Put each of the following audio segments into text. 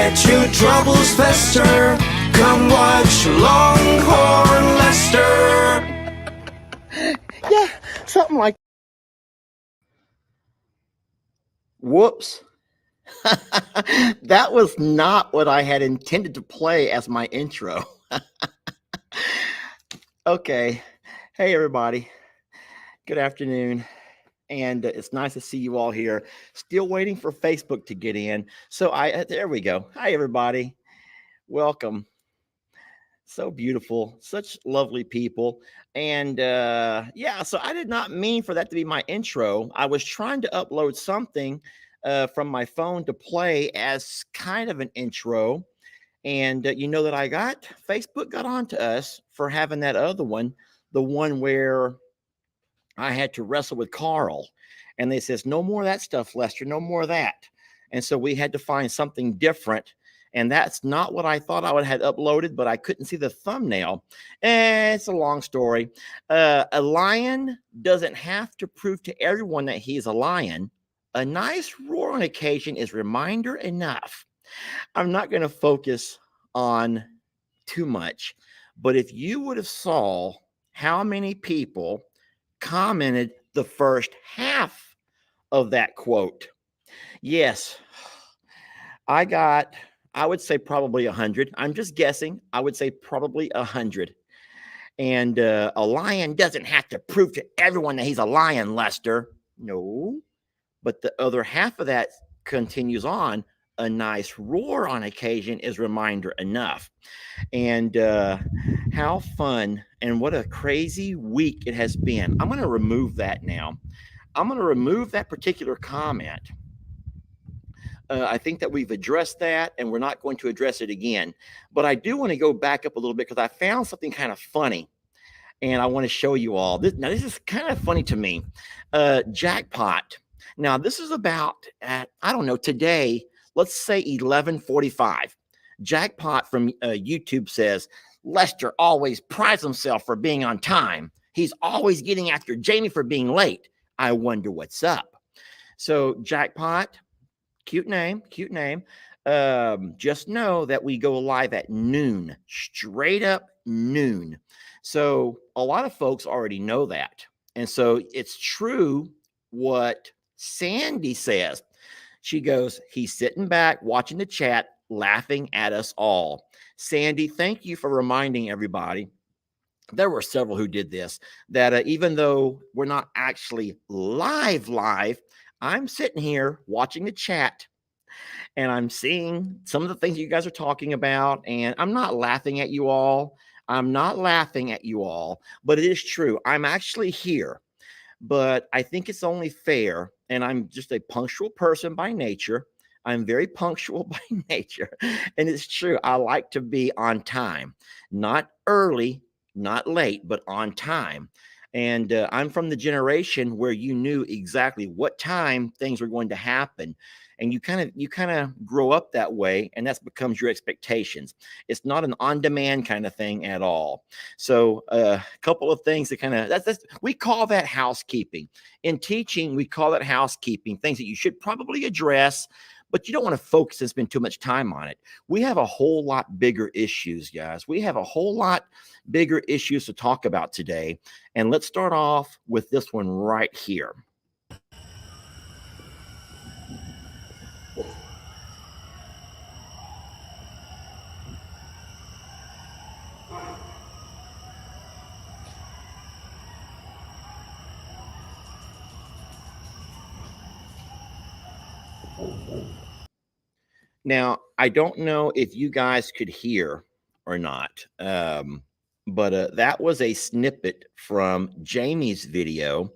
let your troubles fester. Come watch Longhorn Lester. Yeah, something like. Whoops. That was not what I had intended to play as my intro. Okay. Hey, everybody. Good afternoon. And it's nice to see you all here. Still waiting for Facebook to get in. So there we go. Hi, everybody. Welcome. So beautiful, such lovely people. And yeah, so I did not mean for that to be my intro. I was trying to upload something from my phone to play as kind of an intro. And you know that Facebook got on to us for having that other one, the one where I had to wrestle with Carl. And they says, no more of that stuff, Lester, no more of that. And so we had to find something different. And that's not what I thought I would have uploaded, but I couldn't see the thumbnail. And it's a long story. A lion doesn't have to prove to everyone that he's a lion. A nice roar on occasion is reminder enough. I'm not going to focus on too much, but if you would have saw how many people commented the first half of that quote. Yes, I would say probably 100. I'm just guessing. I would say probably 100. And a lion doesn't have to prove to everyone that he's a lion, Lester. No. But the other half of that continues on. A nice roar on occasion is reminder enough. And how fun and what a crazy week it has been. I'm going to remove that now. I'm going to remove that particular comment. I think that we've addressed that and we're not going to address it again. But I do want to go back up a little bit because I found something kind of funny and I want to show you all. This is kind of funny to me. Jackpot. Now, this is about, I don't know, today, let's say 11:45. Jackpot from YouTube says, Lester always prides himself for being on time. He's always getting after Jamie for being late. I wonder what's up. So Jackpot, cute name. Just know that we go live at noon, straight up noon. So a lot of folks already know that. And so it's true what Sandy says. She goes, he's sitting back, watching the chat, laughing at us all. Sandy, thank you for reminding everybody. There were several who did this, that even though we're not actually live, I'm sitting here watching the chat and I'm seeing some of the things you guys are talking about. And I'm not laughing at you all. But it is true. I'm actually here. But I think it's only fair. And I'm just a punctual person by nature. I'm very punctual by nature. And it's true. I like to be on time, not early, not late, but on time. And I'm from the generation where you knew exactly what time things were going to happen. And you kind of grow up that way, and that becomes your expectations. It's not an on-demand kind of thing at all. So a couple of things that kind of that's we call that housekeeping. In teaching, we call it housekeeping, things that you should probably address, but you don't want to focus and spend too much time on it. We have a whole lot bigger issues, guys. We have a whole lot bigger issues to talk about today. And let's start off with this one right here. Now, I don't know if you guys could hear or not, but that was a snippet from Jamie's video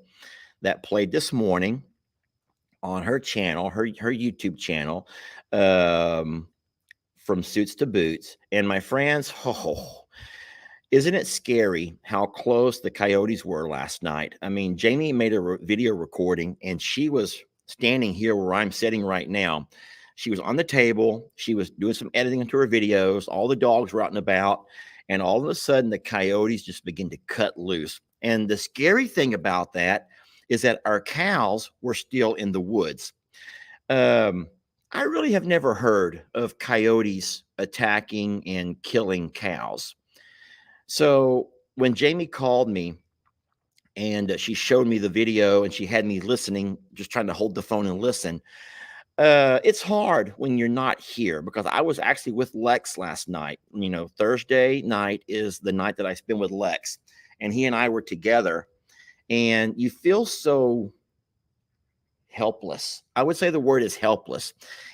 that played this morning on her channel, her YouTube channel, from Suits to Boots. And my friends, isn't it scary how close the coyotes were last night? I mean, Jamie made a video recording and she was standing here where I'm sitting right now. She was on the table. She was doing some editing into her videos. All the dogs were out and about. And all of a sudden, the coyotes just begin to cut loose. And the scary thing about that is that our cows were still in the woods. I really have never heard of coyotes attacking and killing cows. So when Jamie called me and she showed me the video and she had me listening, just trying to hold the phone and listen. It's hard when you're not here because I was actually with Lex last night. You know, Thursday night is the night that I spend with Lex, and he and I were together. And you feel so helpless. I would say the word is helpless.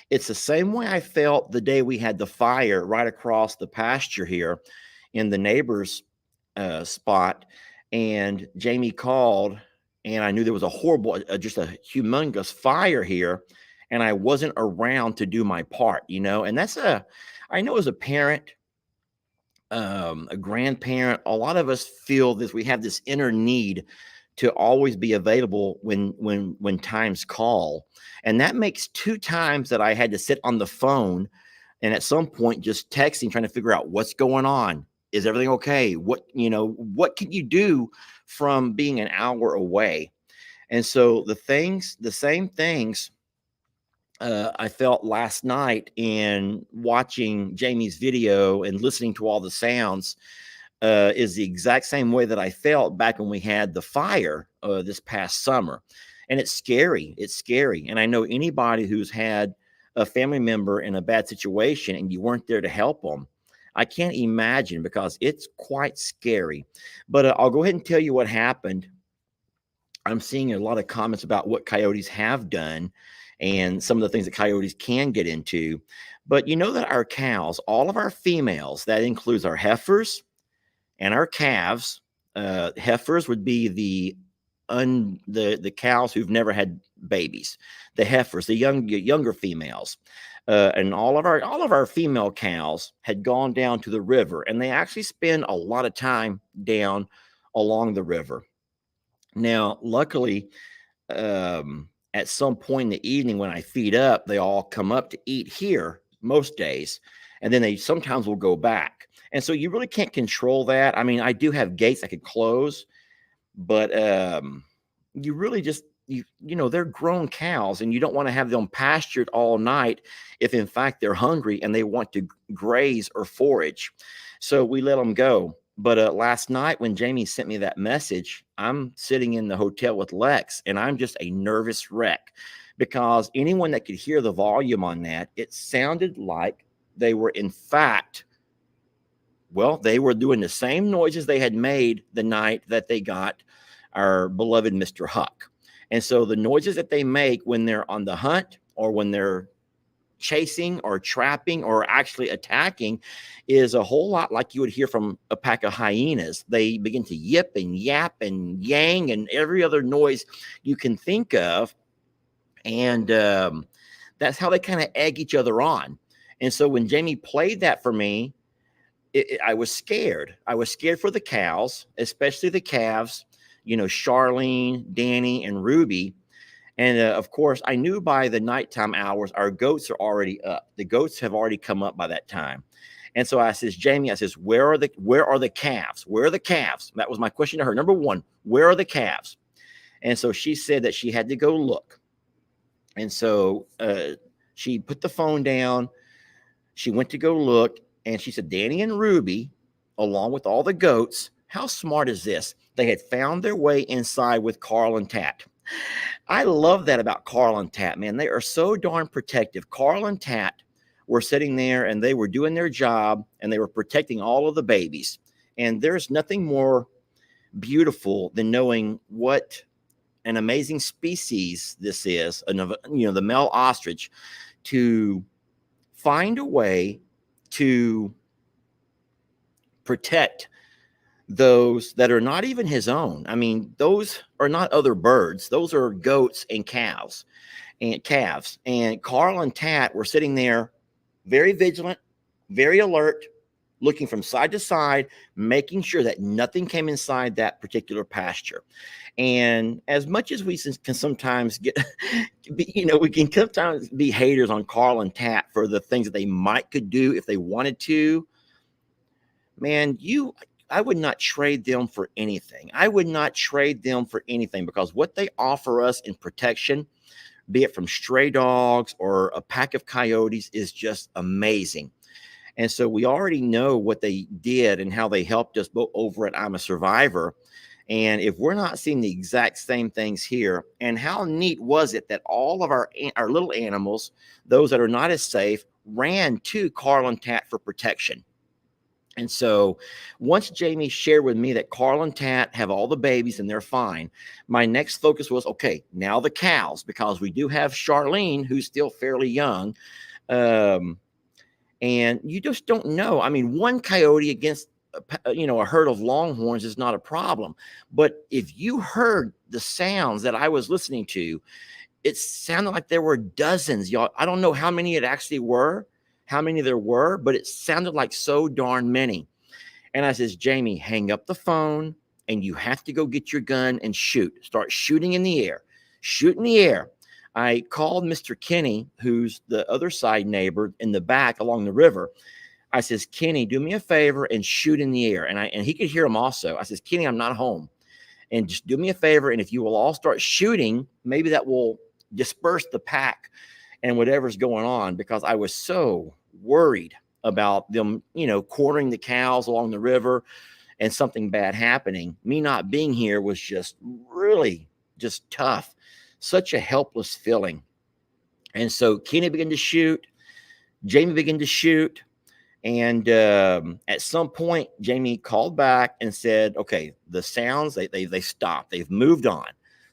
It's the same way I felt the day we had the fire right across the pasture here in the neighbor's spot. And Jamie called, and I knew there was a horrible, just a humongous fire here, and I wasn't around to do my part, you know. And I know as a parent, a grandparent, a lot of us feel this. We have this inner need to always be available when times call, and that makes 2 times that I had to sit on the phone and at some point just texting, trying to figure out what's going on. Is everything okay? What can you do from being an hour away? And so the same things I felt last night in watching Jamie's video and listening to all the sounds is the exact same way that I felt back when we had the fire this past summer. And it's scary. It's scary. And I know anybody who's had a family member in a bad situation and you weren't there to help them, I can't imagine because it's quite scary. But I'll go ahead and tell you what happened. I'm seeing a lot of comments about what coyotes have done and some of the things that coyotes can get into. But you know that our cows, all of our females, that includes our heifers and our calves, heifers would be the cows who've never had babies, the heifers, the younger females, and all of our female cows had gone down to the river, and they actually spend a lot of time down along the river. Now, luckily, at some point in the evening when I feed up, they all come up to eat here most days, and then they sometimes will go back. And so you really can't control that. I mean, I do have gates I could close, but you really just they're grown cows, and you don't want to have them pastured all night if in fact they're hungry and they want to graze or forage. So we let them go. But last night when Jamie sent me that message, I'm sitting in the hotel with Lex, and I'm just a nervous wreck because anyone that could hear the volume on that, it sounded like they were in fact, well, they were doing the same noises they had made the night that they got our beloved Mr. Huck. And so the noises that they make when they're on the hunt or when they're chasing or trapping or actually attacking is a whole lot like you would hear from a pack of hyenas. They begin to yip and yap and yang and every other noise you can think of. And that's how they kind of egg each other on. And so when Jamie played that for me, I was scared. I was scared for the cows, especially the calves, Charlene, Danny, and Ruby. And of course, I knew by the nighttime hours, our goats are already up. The goats have already come up by that time. And so I says, Jamie, where are the calves? Where are the calves? That was my question to her. Number one, where are the calves? And so she said that she had to go look. And so she put the phone down. She went to go look, and she said, Danny and Ruby, along with all the goats, how smart is this? They had found their way inside with Carl and Tat. I love that about Carl and Tat, man. They are so darn protective. Carl and Tat were sitting there, and they were doing their job, and they were protecting all of the babies. And there's nothing more beautiful than knowing what an amazing species this is, the male ostrich, to find a way to protect those that are not even his own. I mean, those are not other birds. Those are goats and cows and calves. And Carl and Tat were sitting there very vigilant, very alert, looking from side to side, making sure that nothing came inside that particular pasture. And as much as we can sometimes we can sometimes be haters on Carl and Tat for the things that they could do if they wanted to. Man, I would not trade them for anything. I would not trade them for anything because what they offer us in protection be it from stray dogs or a pack of coyotes, is just amazing. And so we already know what they did and how they helped us both over at I'm a Survivor. And if we're not seeing the exact same things here, and how neat was it that all of our little animals, those that are not as safe, ran to Carl and Tat for protection. And so once Jamie shared with me that Carl and Tat have all the babies and they're fine, my next focus was, okay, now the cows, because we do have Charlene, who's still fairly young. And you just don't know. I mean, one coyote against a herd of longhorns is not a problem. But if you heard the sounds that I was listening to, it sounded like there were dozens, y'all. I don't know how many it actually were, how many there were, but it sounded like so darn many. And I says, Jamie, hang up the phone and you have to go get your gun and shoot. Start shooting in the air. Shoot in the air. I called Mr. Kenny, who's the other side neighbor in the back along the river. I says, Kenny, do me a favor and shoot in the air. And he could hear him also. I says, Kenny, I'm not home. And just do me a favor. And if you will all start shooting, maybe that will disperse the pack and whatever's going on, because I was so worried about them, cornering the cows along the river and something bad happening. Me not being here was just really just tough. Such a helpless feeling. And so Kenny began to shoot. Jamie began to shoot. And at some point, Jamie called back and said, okay, the sounds, they stopped. They've moved on.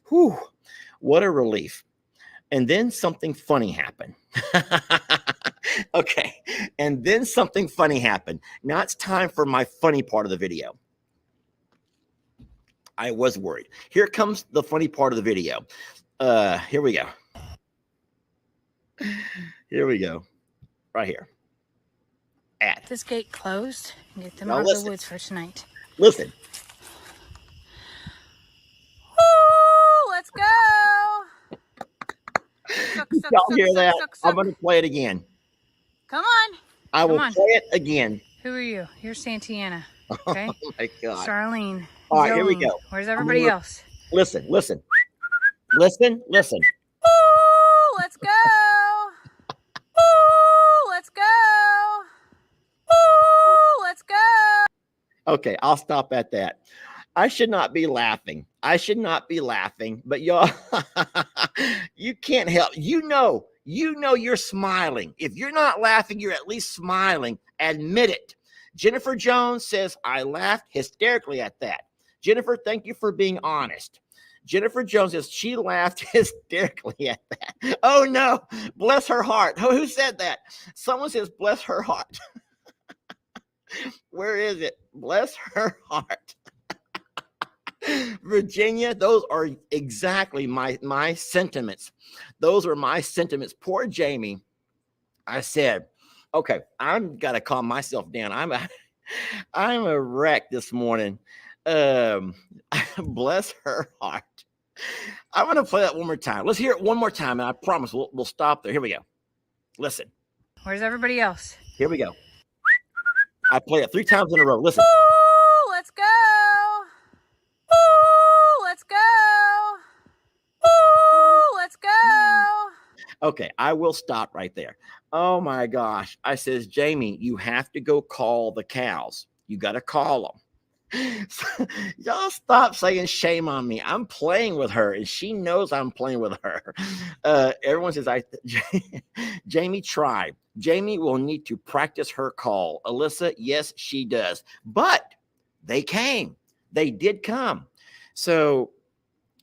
Whew, what a relief. And then something funny happened. Okay. And then something funny happened. Now it's time for my funny part of the video. I was worried. Here comes the funny part of the video. Here we go. Here we go. Right here. Ad. This gate closed. Get them Now out of listen. the woods for tonight. Listen. Woo! Let's go! Y'all hear that? I'm going to play it again. Come on. I will play it again. Who are you? You're Santiana. Okay. Oh my God. Charlene. All right, here we go. Where's everybody else? Listen. Listen. Listen. Woo! Let's go! Woo! Let's go! Woo! Let's go! Okay, I'll stop at that. I should not be laughing. But y'all, you can't help. You know you're smiling. If you're not laughing, you're at least smiling. Admit it. Jennifer Jones says, I laughed hysterically at that. Jennifer, thank you for being honest. Jennifer Jones says she laughed hysterically at that. Oh no, bless her heart. Who said that? Someone says, bless her heart. Where is it? Bless her heart. Virginia, those are exactly my sentiments. Those are my sentiments. Poor Jamie. I said, okay, I'm got to calm myself down. I'm a wreck this morning. Bless her heart. I'm going to play that one more time. Let's hear it one more time, and I promise we'll stop there. Here we go. Listen. Where's everybody else? Here we go. I play it 3 times in a row. Listen. Woo! Let's go! Woo! Let's go! Woo! Let's go! Okay, I will stop right there. Oh my gosh. I says, Jamie, you have to go call the cows. You got to call them. Y'all stop saying shame on me. I'm playing with her and she knows I'm playing with her. Everyone says, Jamie tried. Jamie will need to practice her call. Alyssa, yes, she does. But they came. They did come. So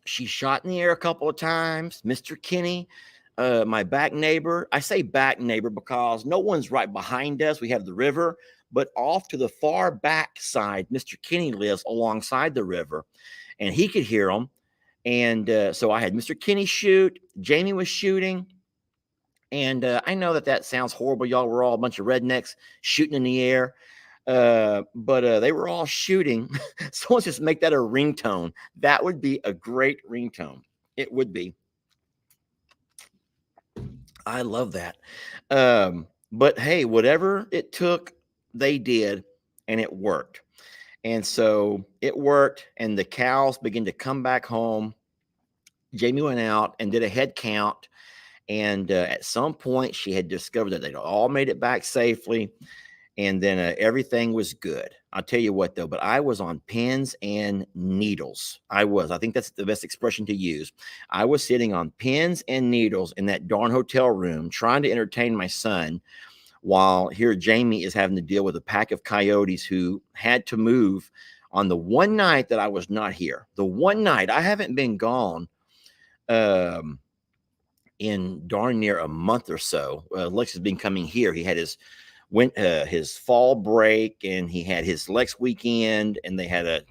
she shot in the air a couple of times. Mr. Kenny, my back neighbor. I say back neighbor because no one's right behind us. We have the river. But off to the far back side, Mr. Kenny lives alongside the river, and he could hear them. And so I had Mr. Kenny shoot. Jamie was shooting. And I know that sounds horrible, y'all. We're all a bunch of rednecks shooting in the air. But they were all shooting. So let's just make that a ringtone. That would be a great ringtone. It would be. I love that. But hey, whatever it took, they did, and it worked. And so it worked, and the cows began to come back home. Jamie went out and did a head count, And at some point, she had discovered that they'd all made it back safely. And then everything was good. I'll tell you what, though, but I was on pins and needles. I think that's the best expression to use. I was sitting on pins and needles in that darn hotel room trying to entertain my son while here Jamie is having to deal with a pack of coyotes who had to move on the one night that I was not here. The one night I haven't been gone in darn near a month or so. Lex has been coming here. He had his fall break and he had his Lex weekend, and they had a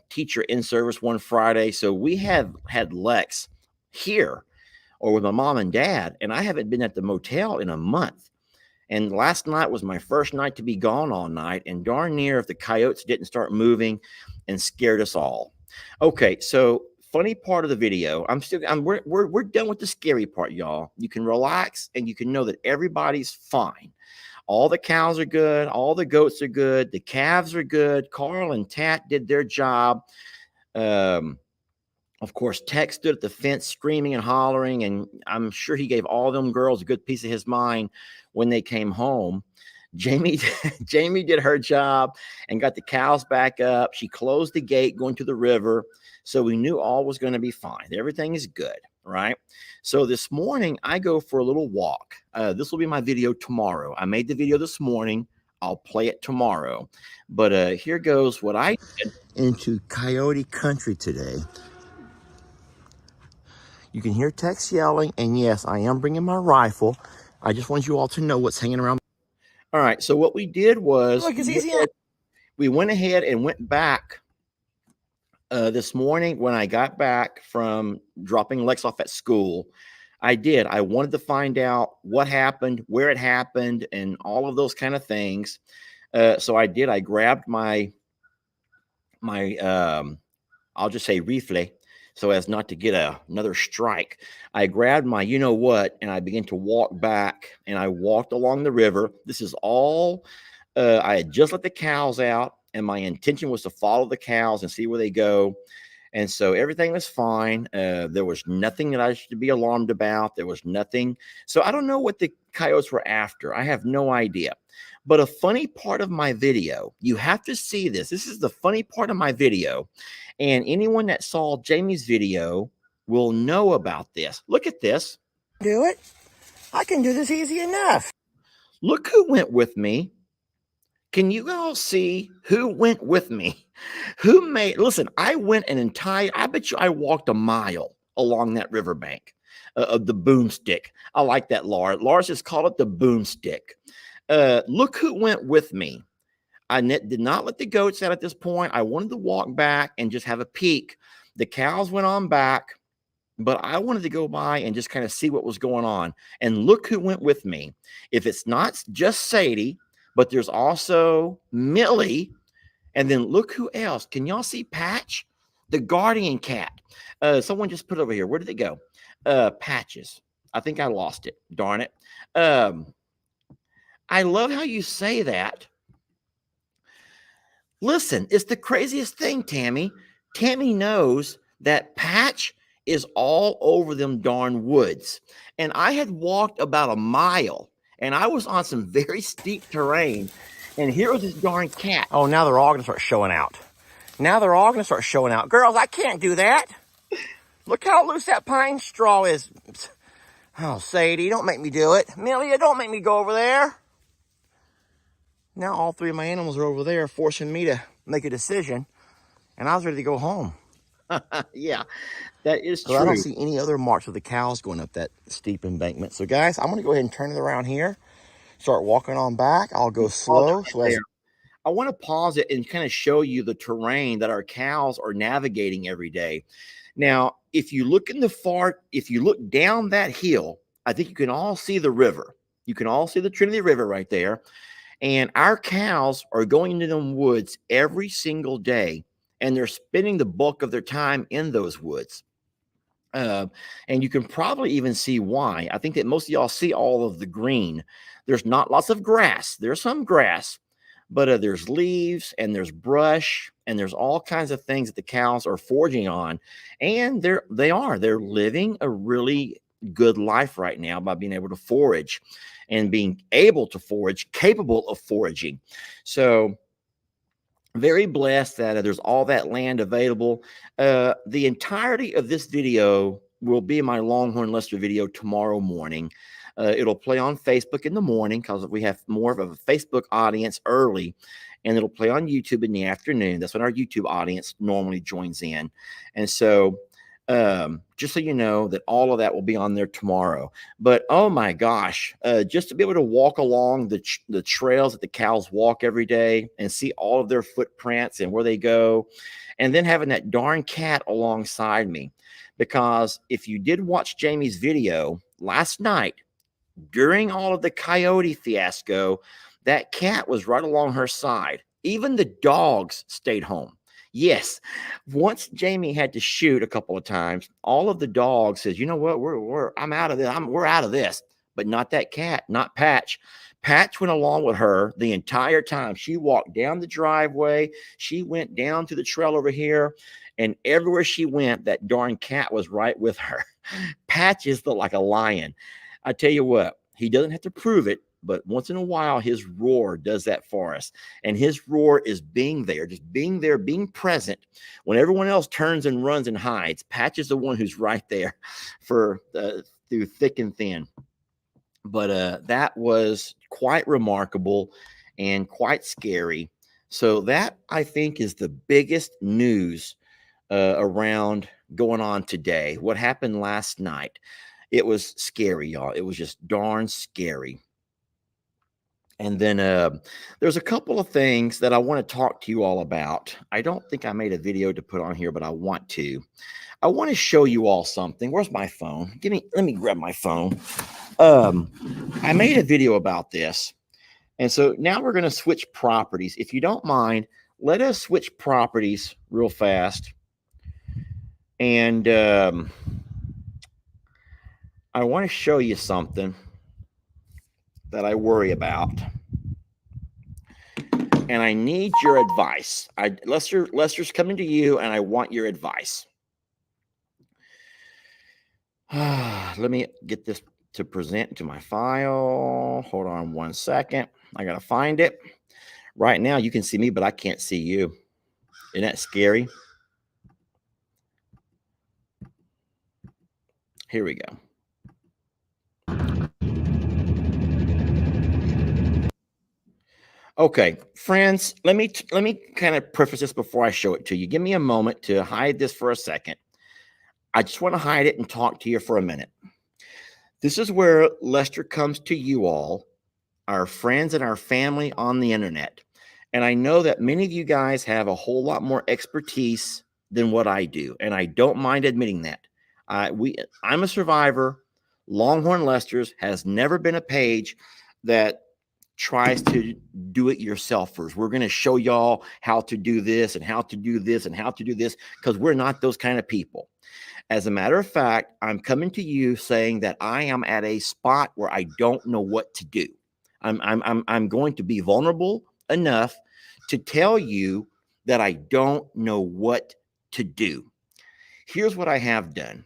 teacher in service one Friday. So we have had Lex here or with my mom and dad, and I haven't been at the motel in a month. And last night was my first night to be gone all night, and darn near if the coyotes didn't start moving and scared us all. Okay, so funny part of the video. We're done with the scary part, y'all. You can relax and you can know that everybody's fine. All the cows are good, all the goats are good, the calves are good. Carl and Tat did their job. Of course, Tex stood at the fence screaming and hollering, and I'm sure he gave all them girls a good piece of his mind when they came home. Jamie did her job and got the cows back up. She closed the gate going to the river, so we knew all was going to be fine. Everything is good, right? So this morning, I go for a little walk. This will be my video tomorrow. I made the video this morning. I'll play it tomorrow. But here goes what I did into coyote country today. You can hear Tex yelling, and yes, I am bringing my rifle. I just want you all to know what's hanging around. All right, so what we did was we went ahead and went back this morning when I got back from dropping Lex off at school. I wanted to find out what happened, where it happened, and all of those kind of things. So I did. I grabbed my I'll just say rifle, so as not to get another strike. I grabbed my you-know-what, and I began to walk back, and I walked along the river. This is all, I had just let the cows out, and my intention was to follow the cows and see where they go. And so everything was fine. There was nothing that I should be alarmed about. There was nothing. So I don't know what the coyotes were after. I have no idea. But a funny part of my video, you have to see this. This is the funny part of my video. And anyone that saw Jamie's video will know about this. Look at this. Do it. I can do this easy enough. Look who went with me. Can you all see who went with me? Listen, I went I bet you I walked a mile along that riverbank of the boomstick. I like that, Lars. Lars has called it the boomstick. Look who went with me. I did not let the goats out at this point. I wanted to walk back and just have a peek. The cows went on back, but I wanted to go by and just kind of see what was going on. And look who went with me. If it's not just Sadie, but there's also Millie, and then look who else. Can y'all see Patch, the guardian cat? Someone just put it over here. Where did it go? Patches. I think I lost it. Darn it. I love how you say that. Listen, it's the craziest thing, Tammy. Tammy knows that Patch is all over them darn woods. And I had walked about a mile, and I was on some very steep terrain. And here was this darn cat. Oh, now they're all going to start showing out. Girls, I can't do that. Look how loose that pine straw is. Oh, Sadie, don't make me do it. Millie, don't make me go over there. Now all three of my animals are over there forcing me to make a decision, and I was ready to go home. Yeah, that is true. I don't see any other marks of the cows going up that steep embankment. So, guys, I'm going to go ahead and turn it around here, start walking on back. I'll go slow. I want to pause it and kind of show you the terrain that our cows are navigating every day. Now, if you look down that hill, I think you can all see the river. You can all see the Trinity River right there. And our cows are going into them woods every single day, and they're spending the bulk of their time in those woods. And you can probably even see why. I think that most of y'all see all of the green. There's not lots of grass. There's some grass, but there's leaves and there's brush and there's all kinds of things that the cows are foraging on, and they're living a really good life right now by being able to forage and being able to forage, capable of foraging. So very blessed that there's all that land available. The entirety of this video will be my Longhorn Lester video tomorrow morning. It'll play on Facebook in the morning because we have more of a Facebook audience early, and it'll play on YouTube in the afternoon. That's when our YouTube audience normally joins in. And so just so you know that all of that will be on there tomorrow. But oh my gosh, just to be able to walk along the trails that the cows walk every day and see all of their footprints and where they go, and then having that darn cat alongside me. Because if you did watch Jamie's video last night, during all of the coyote fiasco, that cat was right along her side. Even the dogs stayed home. Yes, once Jamie had to shoot a couple of times, all of the dogs says, "You know what? I'm out of this. We're out of this." But not that cat, not Patch. Patch went along with her the entire time. She walked down the driveway. She went down to the trail over here, and everywhere she went, that darn cat was right with her. Patch is like a lion. I tell you what, he doesn't have to prove it, but once in a while, his roar does that for us. And his roar is being there, just being there, being present. When everyone else turns and runs and hides, Patch is the one who's right there for through thick and thin. But that was quite remarkable and quite scary. So that, I think, is the biggest news around going on today. What happened last night? It was scary, y'all. It was just darn scary. And then there's a couple of things that I want to talk to you all about. I don't think I made a video to put on here, but I want to. I want to show you all something. Where's my phone? Let me grab my phone. I made a video about this. And so now we're going to switch properties. If you don't mind, let us switch properties real fast. And I want to show you something that I worry about. And I need your advice. Lester's coming to you, and I want your advice. Let me get this to present to my file. Hold on one second. I got to find it. Right now, you can see me, but I can't see you. Isn't that scary? Here we go. Okay, friends, let me kind of preface this before I show it to you. Give me a moment to hide this for a second. I just want to hide it and talk to you for a minute. This is where Lester comes to you all, our friends and our family on the internet. And I know that many of you guys have a whole lot more expertise than what I do, and I don't mind admitting that. I'm a survivor. Longhorn Lester's has never been a page that tries to do it yourselfers. We're going to show y'all how to do this and how to do this and how to do this, because we're not those kind of people. As a matter of fact, I'm coming to you saying that I am at a spot where I don't know what to do. I'm going to be vulnerable enough to tell you that I don't know what to do. Here's what I have done.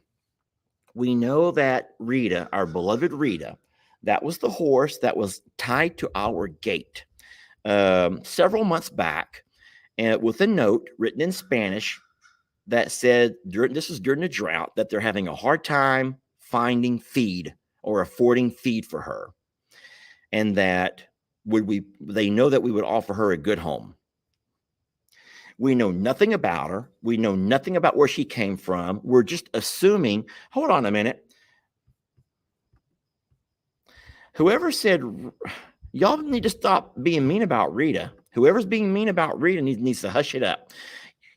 We know that Rita, our beloved Rita, that was the horse that was tied to our gate several months back, and with a note written in Spanish that said, this is during the drought, that they're having a hard time finding feed or affording feed for her, and that they know that we would offer her a good home. We know nothing about her. We know nothing about where she came from. We're just assuming. Hold on a minute. Whoever said, y'all need to stop being mean about Rita. Whoever's being mean about Rita needs to hush it up.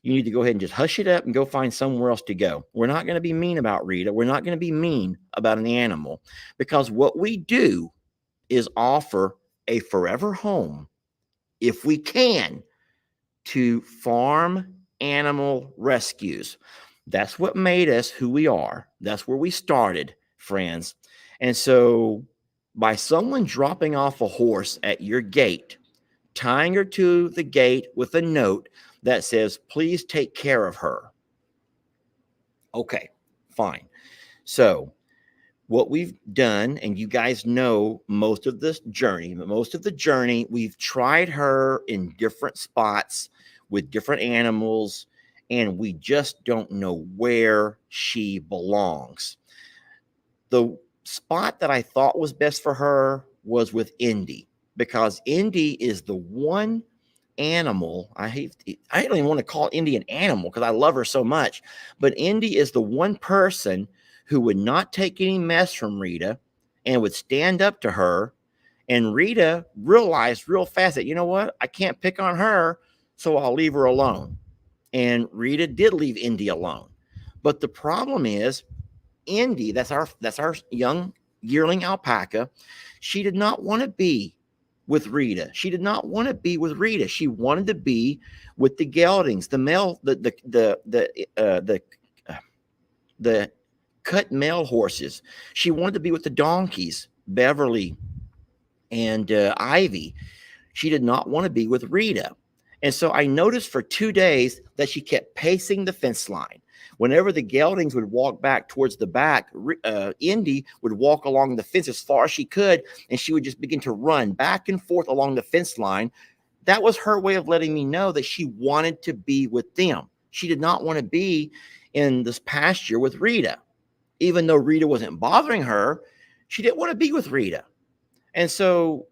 You need to go ahead and just hush it up and go find somewhere else to go. We're not going to be mean about Rita. We're not going to be mean about an animal, because what we do is offer a forever home, if we can, to farm animal rescues. That's what made us who we are. That's where we started, friends. And so by someone dropping off a horse at your gate tying her to the gate with a note that says, please take care of her. Okay, fine. So what we've done, and you guys know most of this journey, we've tried her in different spots with different animals, and we just don't know where she belongs. The spot that I thought was best for her was with Indy, because Indy is the one animal. I don't even want to call Indy an animal because I love her so much, but Indy is the one person who would not take any mess from Rita and would stand up to her. And Rita realized real fast that, you know what, I can't pick on her, so I'll leave her alone. And Rita did leave Indy alone. But the problem is, Indy, that's our young yearling alpaca, she did not want to be with Rita. She did not want to be with Rita. She wanted to be with the geldings, the male, the cut male horses. She wanted to be with the donkeys, Beverly and Ivy. She did not want to be with Rita. And so I noticed for 2 days that she kept pacing the fence line. Whenever the geldings would walk back towards the back, Indy would walk along the fence as far as she could, and she would just begin to run back and forth along the fence line. That was her way of letting me know that she wanted to be with them. She did not want to be in this pasture with Rita. Even though Rita wasn't bothering her, she didn't want to be with Rita. And so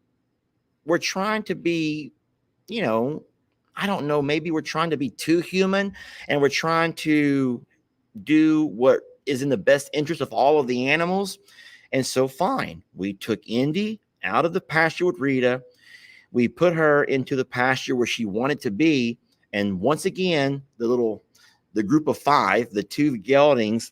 we're trying to be, I don't know, maybe we're trying to be too human, and we're trying to do what is in the best interest of all of the animals. And so fine, we took Indy out of the pasture with Rita. We put her into the pasture where she wanted to be. And once again, the group of 5, the 2 geldings,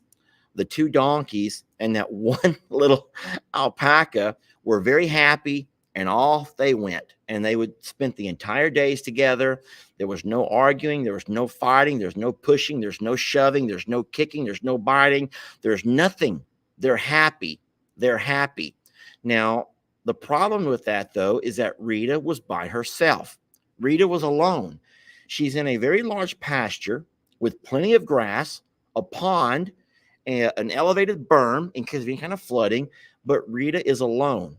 the 2 donkeys, and that one little alpaca were very happy, and off they went. And they would spend the entire days together. There was no arguing. There was no fighting. There's no pushing. There's no shoving. There's no kicking. There's no biting. There's nothing. They're happy. They're happy. Now, the problem with that, though, is that Rita was by herself. Rita was alone. She's in a very large pasture with plenty of grass, a pond, an elevated berm in case of any kind of flooding, but Rita is alone.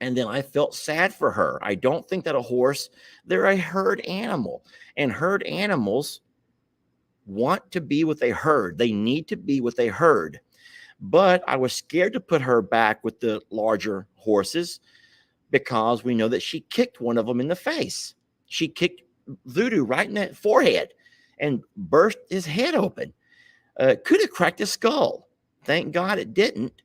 And then I felt sad for her. I don't think that a horse, they're a herd animal, and herd animals want to be with a herd. They need to be with a herd. But I was scared to put her back with the larger horses because we know that she kicked one of them in the face. She kicked Voodoo right in that forehead and burst his head open. Could have cracked his skull. Thank God it didn't.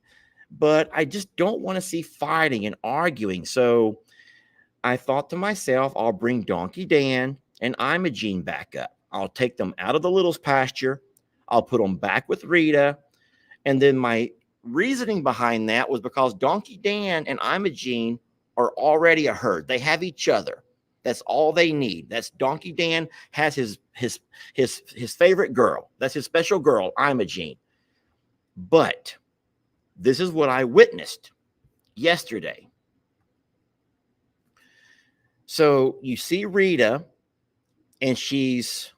But I just don't want to see fighting and arguing. So I thought to myself, I'll bring Donkey Dan and Imogene back up. I'll take them out of the Littles pasture. I'll put them back with Rita. And then my reasoning behind that was because Donkey Dan and Imogene are already a herd. They have each other. That's all they need. That's Donkey Dan has his favorite girl. That's his special girl, Imogene. But this is what I witnessed yesterday. So you see Rita, and she's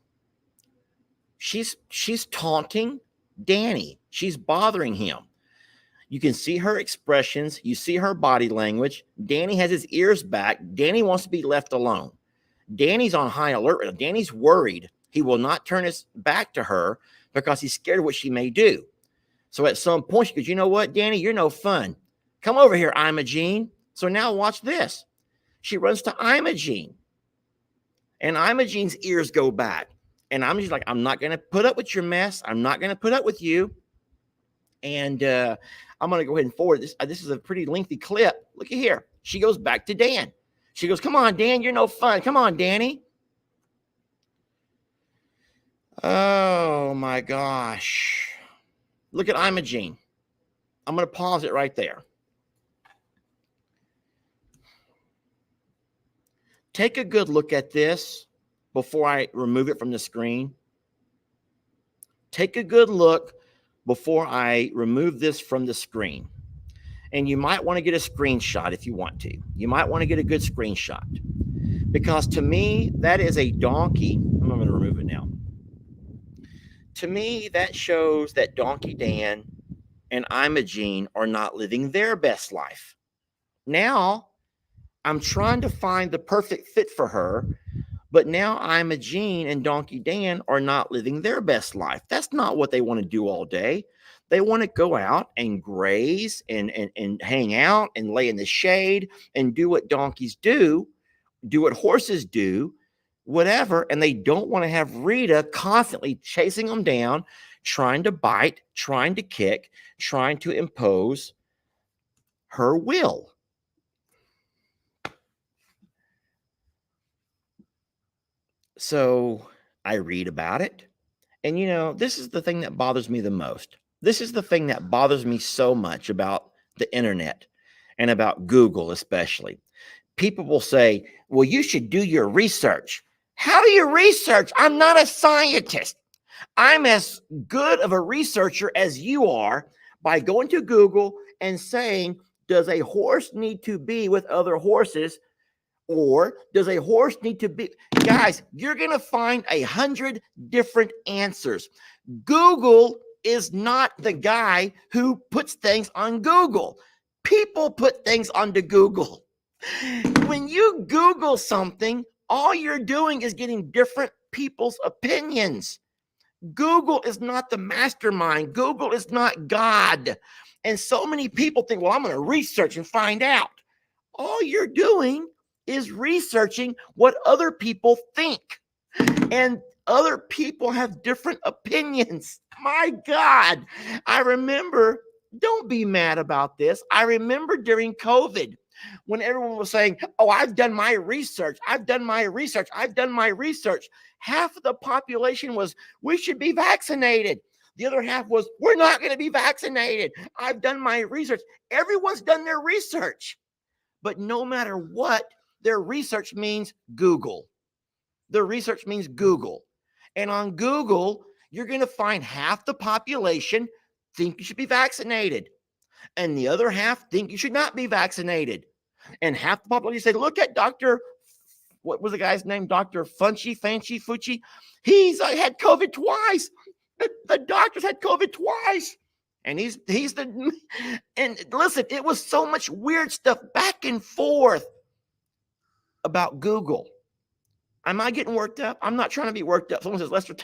taunting Danny. She's bothering him. You can see her expressions. You see her body language. Danny has his ears back. Danny wants to be left alone. Danny's on high alert. Danny's worried he will not turn his back to her because he's scared of what she may do. So at some point, she goes, you know what, Danny, you're no fun. Come over here, Imogene. So now watch this. She runs to Imogene, and Imogene's ears go back. And Imogene's like, I'm not going to put up with your mess. I'm not going to put up with you. And I'm going to go ahead and forward this. This is a pretty lengthy clip. Look at here. She goes back to Dan. She goes, come on, Dan, you're no fun. Come on, Danny. Oh, my gosh. Look at Imogene. I'm going to pause it right there. Take a good look at this before I remove it from the screen. Take a good look before I remove this from the screen. And you might want to get a screenshot if you want to. You might want to get a good screenshot. Because to me, that is a donkey. I'm going to remove it now. To me, that shows that Donkey Dan and Imogene are not living their best life. Now, I'm trying to find the perfect fit for her, but now Imogene and Donkey Dan are not living their best life. That's not what they want to do all day. They want to go out and graze and hang out and lay in the shade and do what donkeys do what horses do, whatever. And they don't want to have Rita constantly chasing them down, trying to bite, trying to kick, trying to impose her will. So I read about it. And, this is the thing that bothers me the most. This is the thing that bothers me so much about the internet and about Google, especially. People will say, well, you should do your research. How do you research? I'm not a scientist. I'm as good of a researcher as you are by going to Google and saying, does a horse need to be with other horses? Or does a horse need to be? Guys, you're going to find 100 different answers. Google is not the guy who puts things on Google. People put things onto Google. When you Google something, all you're doing is getting different people's opinions. Google is not the mastermind. Google is not God. And so many people think, well, I'm going to research and find out. All you're doing is researching what other people think. And other people have different opinions. My God, I remember, don't be mad about this. I remember during COVID when everyone was saying, oh, I've done my research. I've done my research. I've done my research. Half of the population was, we should be vaccinated. The other half was, we're not going to be vaccinated. I've done my research. Everyone's done their research. But no matter what, their research means Google. Their research means Google. And on Google, you're going to find half the population think you should be vaccinated. And the other half think you should not be vaccinated. And half the population say, look at Dr. What was the guy's name? Dr. Fucci. He's had COVID twice. The doctors had COVID twice. And he's the, and listen, it was so much weird stuff back and forth about Google. Am I getting worked up? I'm not trying to be worked up. Someone says, Lester,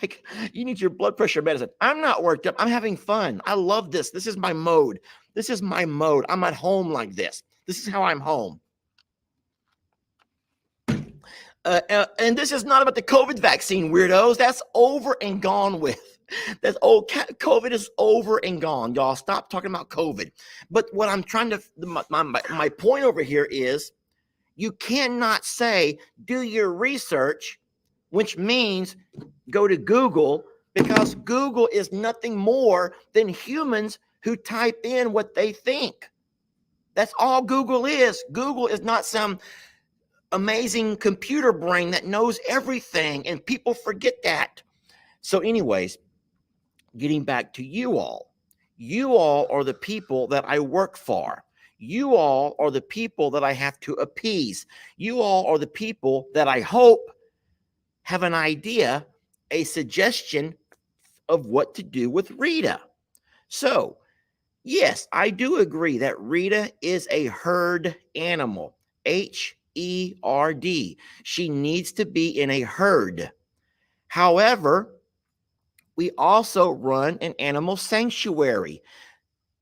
you need your blood pressure medicine. I'm not worked up. I'm having fun. I love this. This is my mode. I'm at home like this. This is how I'm home. And this is not about the COVID vaccine, weirdos. That's over and gone with. That's old. COVID is over and gone. Y'all stop talking about COVID. But what I'm trying to, my point over here is, you cannot say, do your research, which means go to Google, because Google is nothing more than humans who type in what they think. That's all Google is. Google is not some amazing computer brain that knows everything, and people forget that. So anyways, getting back to you all are the people that I work for. You all are the people that I have to appease. You all are the people that I hope have an idea, a suggestion of what to do with Rita. So, yes, I do agree that Rita is a herd animal. H-E-R-D. She needs to be in a herd. However, we also run an animal sanctuary,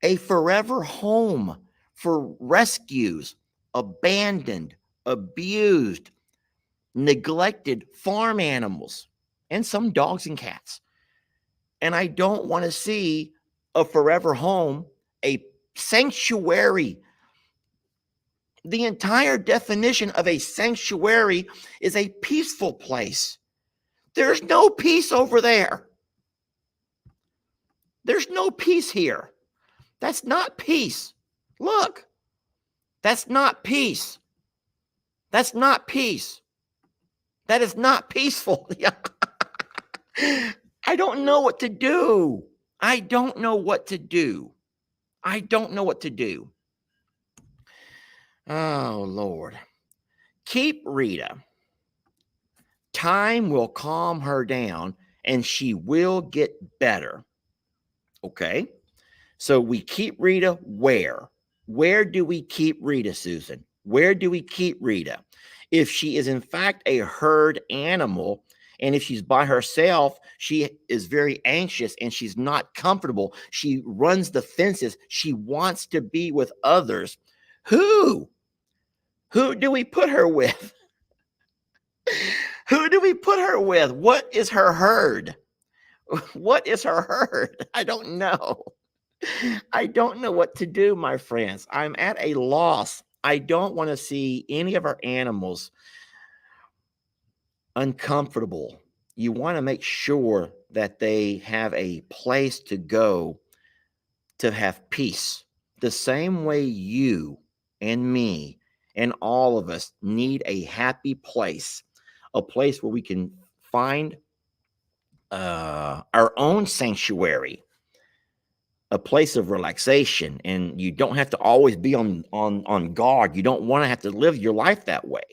a forever home for rescues, abandoned, abused, neglected farm animals, and some dogs and cats. And I don't want to see a forever home, a sanctuary. The entire definition of a sanctuary is a peaceful place. There's no peace over there. There's no peace here. That's not peace. Look, that's not peace. That's not peace. That is not peaceful. I don't know what to do. I don't know what to do. Oh, Lord. Keep Rita. Time will calm her down and she will get better. Okay. So we keep Rita where? Where do we keep Rita, Susan? Where do we keep Rita? If she is in fact a herd animal, and if she's by herself, she is very anxious and she's not comfortable. She runs the fences. She wants to be with others. Who? Who do we put her with? Who do we put her with? What is her herd? What is her herd? I don't know. I don't know what to do, my friends. I'm at a loss. I don't want to see any of our animals uncomfortable. You want to make sure that they have a place to go to have peace. The same way you and me and all of us need a happy place, a place where we can find our own sanctuary, a place of relaxation, and you don't have to always be on guard. You don't want to have to live your life that way.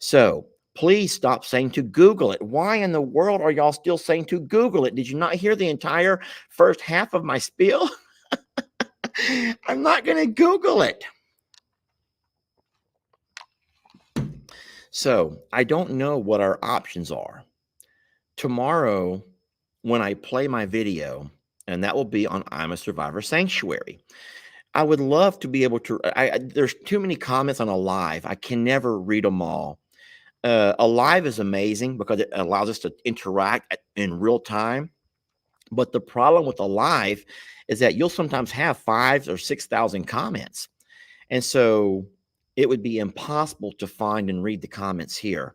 So please stop saying to Google it. Why in the world are y'all still saying to Google it? Did you not hear the entire first half of my spiel? I'm not going to Google it. So I don't know what our options are. Tomorrow, when I play my video, and that will be on I'm a Survivor Sanctuary, I would love to be able to. There's too many comments on a live. I can never read them all. A live is amazing because it allows us to interact in real time. But the problem with a live is that you'll sometimes have 5,000 or 6,000 comments. And so it would be impossible to find and read the comments here.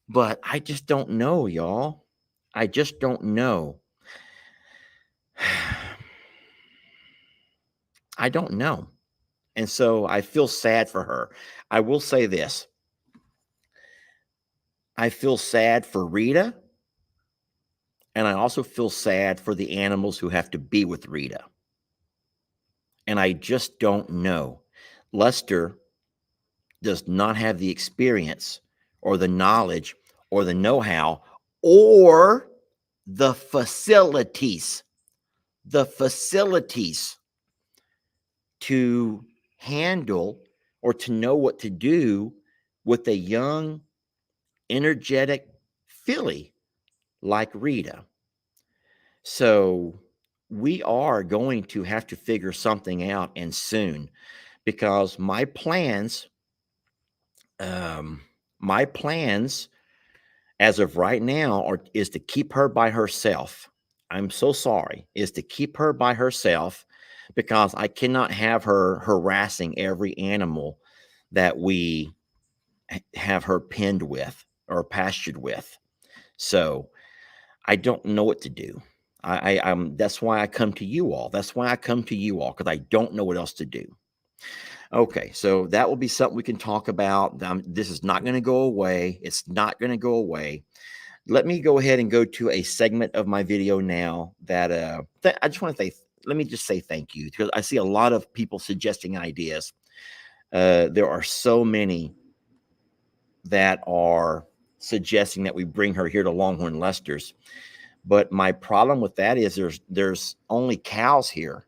But I just don't know, y'all. I just don't know. I don't know. And so I feel sad for her. I will say this. I feel sad for Rita. And I also feel sad for the animals who have to be with Rita. And I just don't know. Lester does not have the experience or the knowledge or the know-how or the facilities to handle or to know what to do with a young, energetic filly like Rita. So we are going to have to figure something out, and soon, because my plans as of right now is to keep her by herself. I'm so sorry, is to keep her by herself because I cannot have her harassing every animal that we have her pinned with or pastured with. So I don't know what to do. That's why I come to you all. That's why I come to you all, because I don't know what else to do. Okay, so that will be something we can talk about. This is not going to go away. It's not going to go away. Let me go ahead and go to a segment of my video now that I just want to say, let me just say thank you, because I see a lot of people suggesting ideas. There are so many that are suggesting that we bring her here to Longhorn Lester's. But my problem with that is there's only cows here.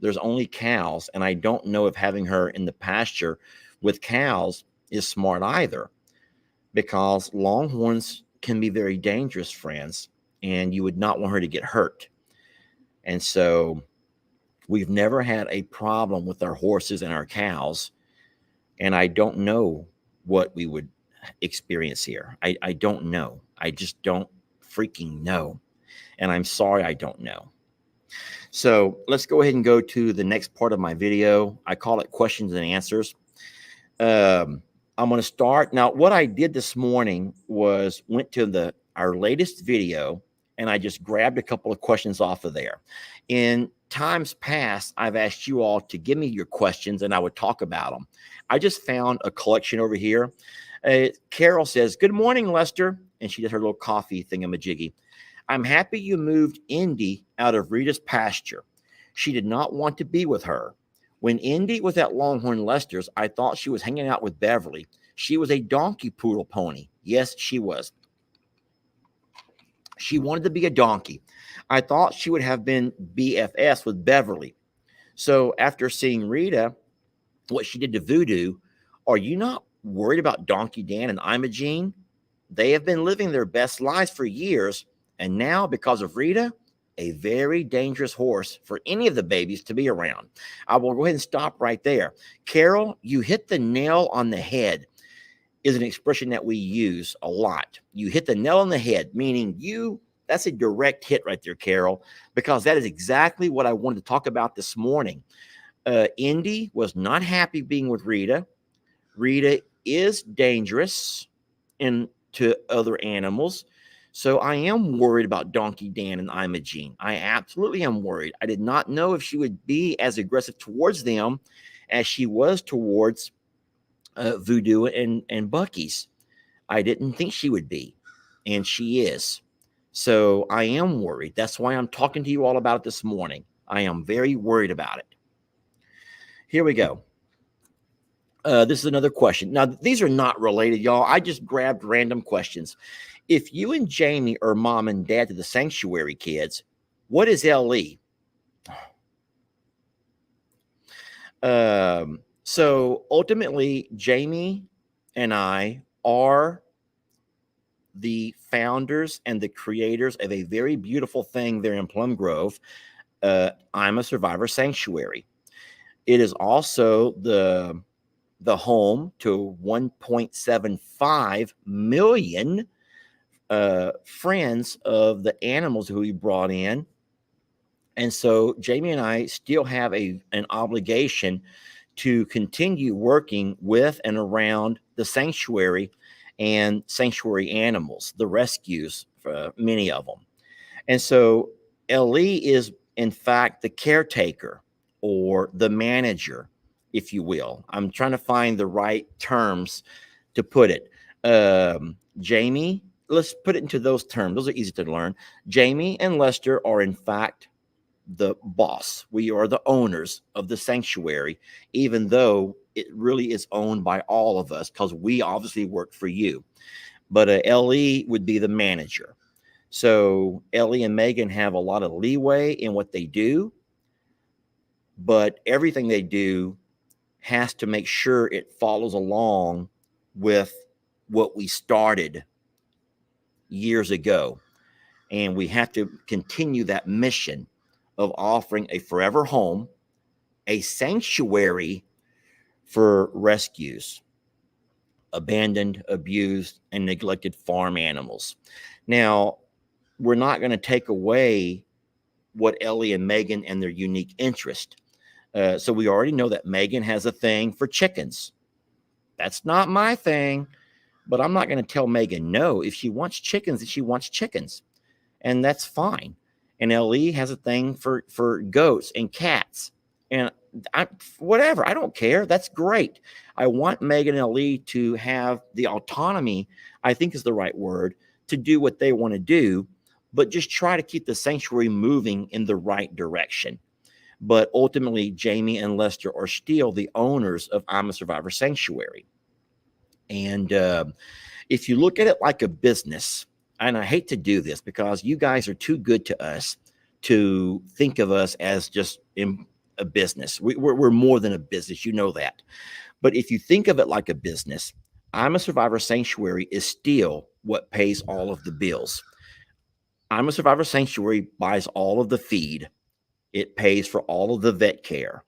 There's only cows, and I don't know if having her in the pasture with cows is smart either, because Longhorns can be very dangerous, friends, and you would not want her to get hurt. And so we've never had a problem with our horses and our cows, and I don't know what we would experience here. I don't know. I just don't freaking know. And I'm sorry I don't know. So let's go ahead and go to the next part of my video. I call it questions and answers. I'm going to start. Now, what I did this morning was went to our latest video, and I just grabbed a couple of questions off of there. In times past, I've asked you all to give me your questions, and I would talk about them. I just found a collection over here. Carol says, "Good morning, Lester." And she does her little coffee thingamajiggy. "I'm happy you moved Indy out of Rita's pasture. She did not want to be with her. When Indy was at Longhorn Lester's, I thought she was hanging out with Beverly. She was a donkey poodle pony. Yes, she was. She wanted to be a donkey. I thought she would have been BFS with Beverly. So after seeing Rita, what she did to Voodoo, are you not worried about Donkey Dan and Imogene? They have been living their best lives for years, and now, because of Rita, a very dangerous horse for any of the babies to be around. I will go ahead and stop right there. Carol, you hit the nail on the head is an expression that we use a lot. You hit the nail on the head, meaning that's a direct hit right there, Carol, because that is exactly what I wanted to talk about this morning. Indy was not happy being with Rita. Rita is dangerous to other animals. So I am worried about Donkey Dan and Imogene. I absolutely am worried. I did not know if she would be as aggressive towards them as she was towards Voodoo and Bucky's. I didn't think she would be, and she is. So I am worried. That's why I'm talking to you all about it this morning. I am very worried about it. Here we go. This is another question. Now, these are not related, y'all. I just grabbed random questions. If you and Jamie are mom and dad to the sanctuary kids, what is LE? So ultimately, Jamie and I are the founders and the creators of a very beautiful thing there in Plum Grove. I'm a Survivor Sanctuary. It is also the home to 1.75 million friends of the animals who we brought in. And so Jamie and I still have an obligation to continue working with and around the sanctuary and sanctuary animals, the rescues, many of them. And so LE is, in fact, the caretaker or the manager, if you will. I'm trying to find the right terms to put it. Jamie, let's put it into those terms. Those are easy to learn. Jamie and Lester are, in fact, the boss. We are the owners of the sanctuary, even though it really is owned by all of us because we obviously work for you. But LE would be the manager. So Ellie and Megan have a lot of leeway in what they do, but everything they do has to make sure it follows along with what we started years ago. And we have to continue that mission of offering a forever home, a sanctuary for rescues, abandoned, abused, and neglected farm animals. Now, we're not going to take away what Ellie and Megan and their unique interest. So we already know that Megan has a thing for chickens. That's not my thing, but I'm not going to tell Megan no. If she wants chickens, she wants chickens, and that's fine. And Ellie has a thing for goats and cats, and whatever. I don't care. That's great. I want Megan and Ellie to have the autonomy, I think is the right word, to do what they want to do, but just try to keep the sanctuary moving in the right direction. But ultimately, Jamie and Lester are still the owners of I'm a Survivor Sanctuary. And if you look at it like a business, and I hate to do this because you guys are too good to us to think of us as just in a business. We're more than a business, you know that. But if you think of it like a business, I'm a Survivor Sanctuary is still what pays all of the bills. I'm a Survivor Sanctuary buys all of the feed. It pays for all of the vet care.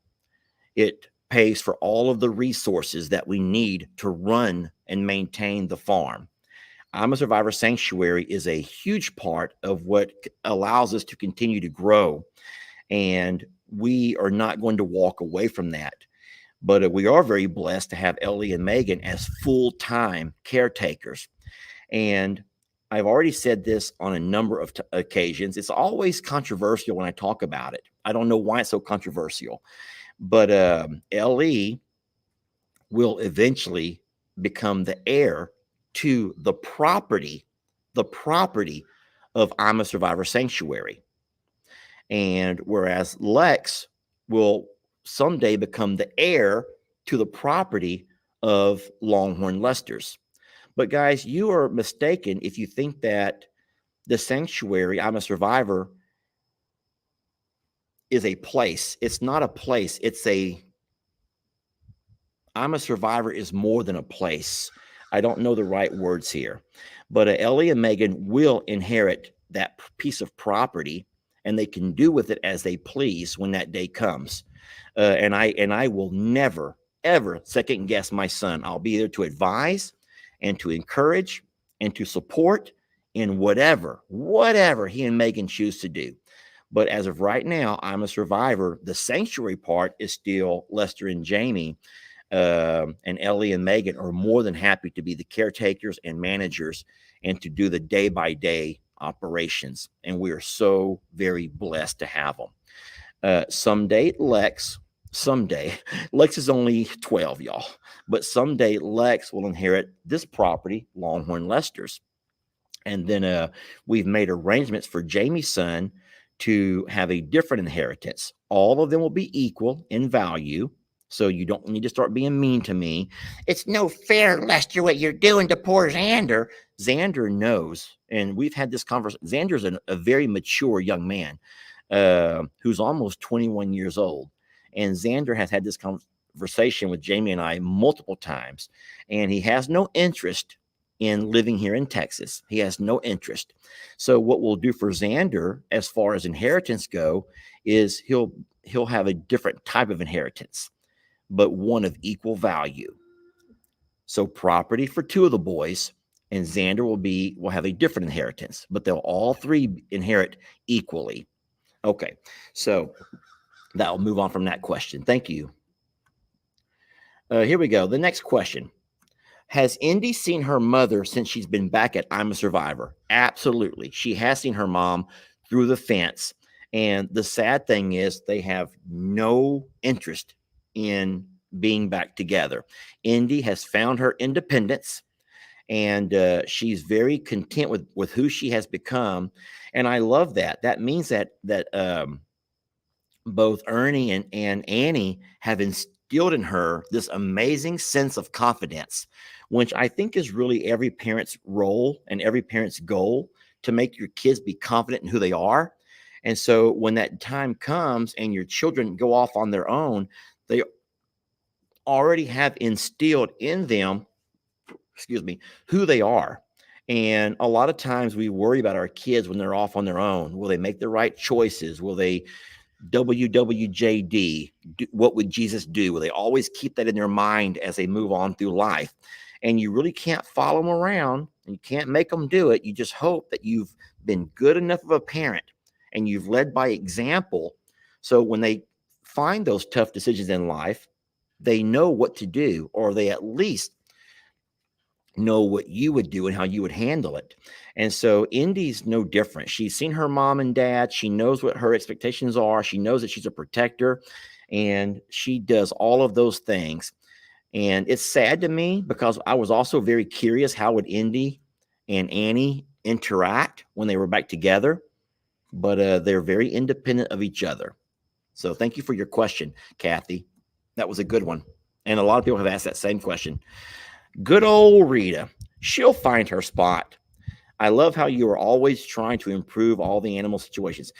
It pays for all of the resources that we need to run and maintain the farm. I'm a Survivor Sanctuary is a huge part of what allows us to continue to grow. And we are not going to walk away from that. But we are very blessed to have Ellie and Megan as full-time caretakers. And I've already said this on a number of occasions. It's always controversial when I talk about it. I don't know why it's so controversial. But LE will eventually become the heir to the property of I'm a Survivor Sanctuary. And whereas Lex will someday become the heir to the property of Longhorn Lester's. But guys, you are mistaken if you think that the sanctuary, I'm a survivor, is a place. It's not a place. I'm a survivor is more than a place. I don't know the right words here, but Ellie and Megan will inherit that piece of property, and they can do with it as they please when that day comes. And I will never ever second guess my son. I'll be there to advise and to encourage and to support in whatever he and Megan choose to do. But as of right now, I'm a survivor. The sanctuary part is still Lester and Jamie, and Ellie and Megan are more than happy to be the caretakers and managers and to do the day by day operations. And we are so very blessed to have them. Someday, Lex is only 12, y'all, but someday Lex will inherit this property, Longhorn Lester's. And then we've made arrangements for Jamie's son to have a different inheritance. All of them will be equal in value. So you don't need to start being mean to me. It's no fair, Lester, what you're doing to poor Xander. Xander knows, and we've had this conversation. Xander's a very mature young man who's almost 21 years old. And Xander has had this conversation with Jamie and I multiple times, and he has no interest in living here in Texas. He has no interest. So what we'll do for Xander, as far as inheritance go, is he'll have a different type of inheritance, but one of equal value. So property for two of the boys, and Xander will have a different inheritance, but they'll all three inherit equally. Okay, so that'll move on from that question. Thank you. Here we go. The next question. Has Indy seen her mother since she's been back at I'm a Survivor? Absolutely. She has seen her mom through the fence. And the sad thing is they have no interest in being back together. Indy has found her independence, and she's very content with who she has become. And I love that. That means that both Ernie and Annie have instilled in her this amazing sense of confidence, which I think is really every parent's role and every parent's goal, to make your kids be confident in who they are. And so when that time comes and your children go off on their own, they already have instilled in them, who they are. And a lot of times we worry about our kids when they're off on their own. Will they make the right choices? Will they WWJD, what would Jesus do? Will they always keep that in their mind as they move on through life? And you really can't follow them around, and you can't make them do it. You just hope that you've been good enough of a parent and you've led by example. So when they find those tough decisions in life, they know what to do, or they at least know what you would do and how you would handle it. And so Indy's no different. She's seen her mom and dad. She knows what her expectations are. She knows that she's a protector, and she does all of those things. And it's sad to me because I was also very curious, how would Indy and Annie interact when they were back together? But they're very independent of each other. So thank you for your question, Kathy. That was a good one. And a lot of people have asked that same question. Good old Rita. She'll find her spot. I love how you are always trying to improve all the animal situations.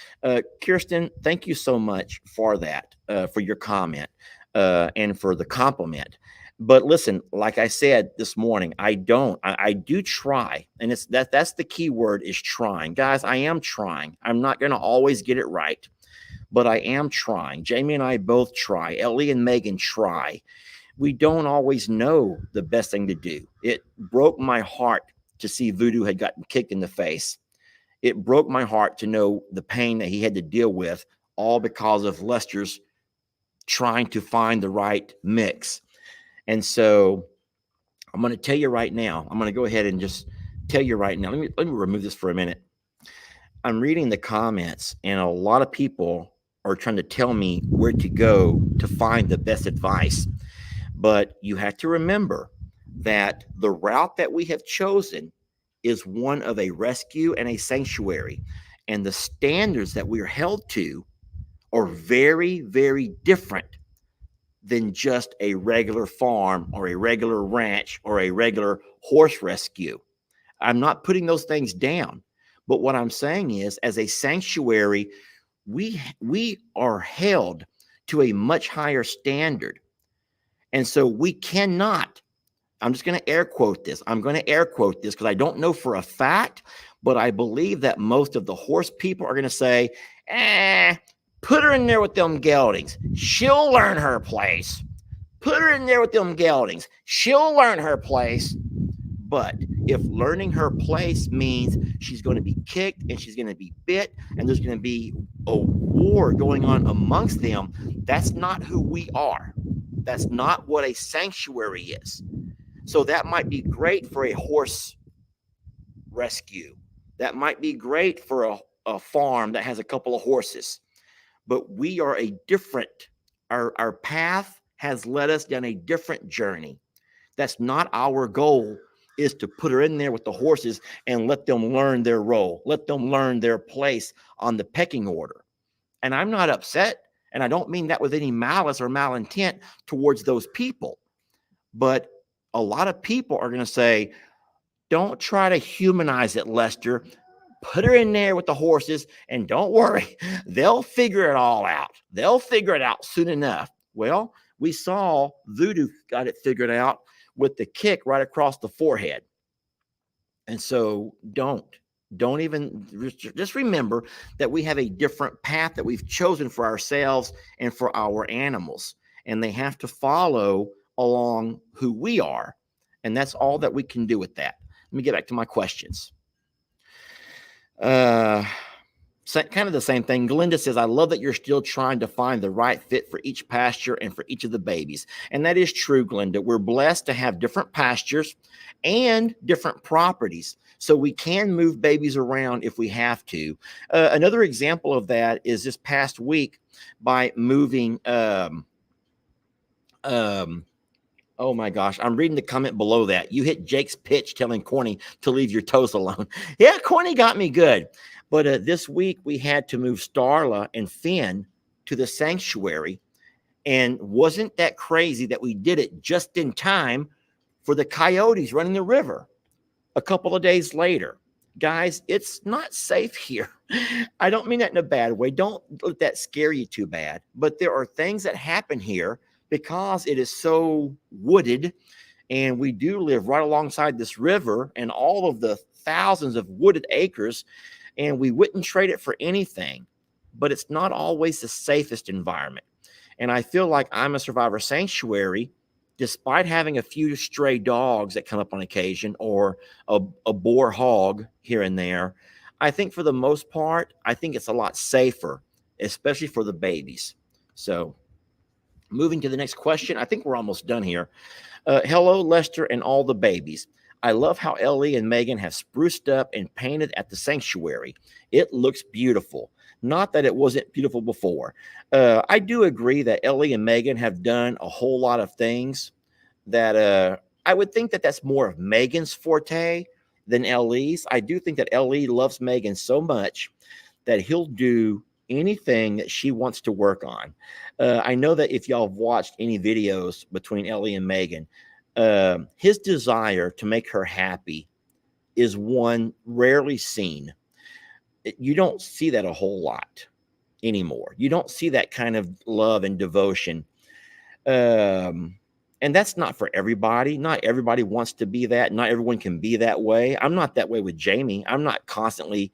Kirsten, thank you so much for that, for your comment, and for the compliment. But listen, like I said this morning, I do try. And that's the key word, is trying. Guys, I am trying. I'm not going to always get it right, but I am trying. Jamie and I both try. Ellie and Megan try. We don't always know the best thing to do. It broke my heart to see Voodoo had gotten kicked in the face. It broke my heart to know the pain that he had to deal with, all because of Lester's trying to find the right mix. And so I'm going to tell you right now, I'm going to go ahead and just tell you right now. Let me remove this for a minute. I'm reading the comments, and a lot of people are trying to tell me where to go to find the best advice. But you have to remember that the route that we have chosen is one of a rescue and a sanctuary. And the standards that we are held to are very, very different than just a regular farm or a regular ranch or a regular horse rescue. I'm not putting those things down. But what I'm saying is, as a sanctuary, we are held to a much higher standard. And so we cannot, I'm just going to air quote this. I'm going to air quote this because I don't know for a fact, but I believe that most of the horse people are going to say, put her in there with them geldings. She'll learn her place. Put her in there with them geldings. She'll learn her place. But if learning her place means she's going to be kicked and she's going to be bit and there's going to be a war going on amongst them, that's not who we are. That's not what a sanctuary is. So that might be great for a horse rescue. That might be great for a farm that has a couple of horses. But we are a different, our path has led us down a different journey. That's not our goal, is to put her in there with the horses and let them learn their role, let them learn their place on the pecking order. And I'm not upset, and I don't mean that with any malice or malintent towards those people. But a lot of people are going to say, don't try to humanize it, Lester. Put her in there with the horses, and don't worry, they'll figure it all out. They'll figure it out soon enough. Well, we saw Voodoo got it figured out with the kick right across the forehead. And so don't even, just remember that we have a different path that we've chosen for ourselves and for our animals, and they have to follow along who we are. And that's all that we can do with that. Let me get back to my questions. Kind of the same thing. Glinda says, I love that you're still trying to find the right fit for each pasture and for each of the babies. And that is true, Glinda. We're blessed to have different pastures and different properties, so we can move babies around if we have to. Another example of that is this past week by moving oh my gosh, I'm reading the comment below that. You hit Jake's pitch telling Corny to leave your toes alone. Yeah, Corny got me good. But this week we had to move Starla and Finn to the sanctuary. And wasn't that crazy that we did it just in time for the coyotes running the river a couple of days later? Guys, it's not safe here. I don't mean that in a bad way. Don't let that scare you too bad. But there are things that happen here because it is so wooded, and we do live right alongside this river and all of the thousands of wooded acres, and we wouldn't trade it for anything. But it's not always the safest environment. And I feel like I'm a Survivor Sanctuary, despite having a few stray dogs that come up on occasion or a boar hog here and there. I think for the most part, I think it's a lot safer, especially for the babies. So moving to the next question. I think we're almost done here. Hello, Lester and all the babies. I love how Ellie and Megan have spruced up and painted at the sanctuary. It looks beautiful. Not that it wasn't beautiful before. I do agree that Ellie and Megan have done a whole lot of things that I would think that that's more of Megan's forte than Ellie's. I do think that Ellie loves Megan so much that he'll do anything that she wants to work on. I know that if y'all have watched any videos between Ellie and Megan, his desire to make her happy is one rarely seen. You don't see that a whole lot anymore. You don't see that kind of love and devotion. And that's not for everybody. Not everybody wants to be that. Not everyone can be that way. I'm not that way with Jamie. I'm not constantly,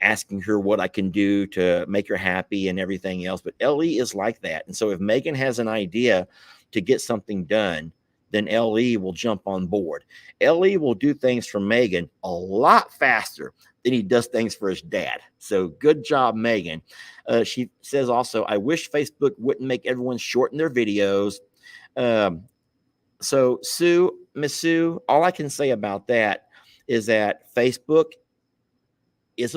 asking her what I can do to make her happy and everything else. But Ellie is like that. And so if Megan has an idea to get something done, then Ellie will jump on board. Ellie will do things for Megan a lot faster than he does things for his dad. So good job, Megan. She says also, I wish Facebook wouldn't make everyone shorten their videos. So Miss Sue, all I can say about that is that Facebook is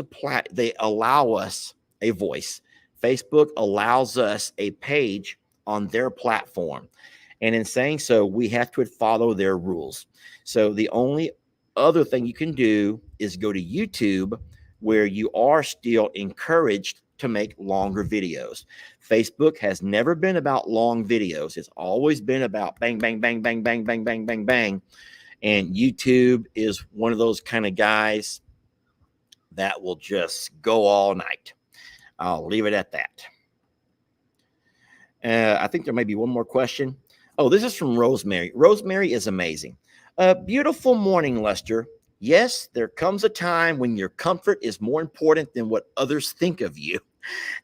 they allow us a voice. Facebook allows us a page on their platform. And in saying so, we have to follow their rules. So the only other thing you can do is go to YouTube, where you are still encouraged to make longer videos. Facebook has never been about long videos. It's always been about bang, bang, bang, bang, bang, bang, bang, bang, bang. And YouTube is one of those kind of guys that will just go all night. I'll leave it at that. I think there may be one more question. Oh, this is from Rosemary. Rosemary is amazing. Beautiful morning, Lester. Yes, there comes a time when your comfort is more important than what others think of you.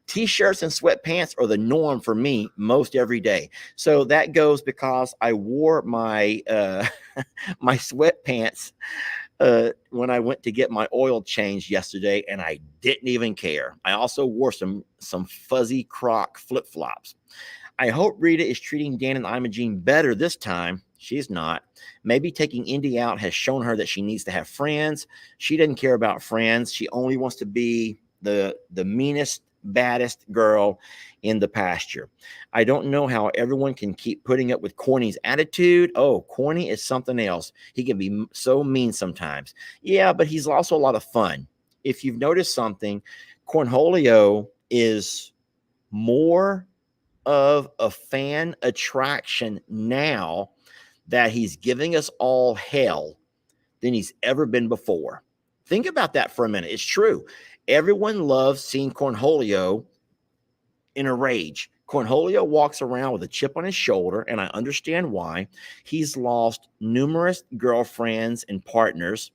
T-shirts and sweatpants are the norm for me most every day. So that goes because I wore my my sweatpants when I went to get my oil changed yesterday, and I didn't even care. I also wore some fuzzy Croc flip-flops. I hope Rita is treating Dan and Imogene better this time. She's not. Maybe taking Indy out has shown her that she needs to have friends. She doesn't care about friends. She only wants to be the meanest, baddest girl in the pasture. I don't know how everyone can keep putting up with Corny's attitude. Oh, Corny is something else. He can be so mean sometimes. Yeah, but he's also a lot of fun. If you've noticed something, Cornholio is more of a fan attraction now that he's giving us all hell than he's ever been before. Think about that for a minute. It's true. Everyone loves seeing Cornholio in a rage. Cornholio walks around with a chip on his shoulder, and I understand why. He's lost numerous girlfriends and partners.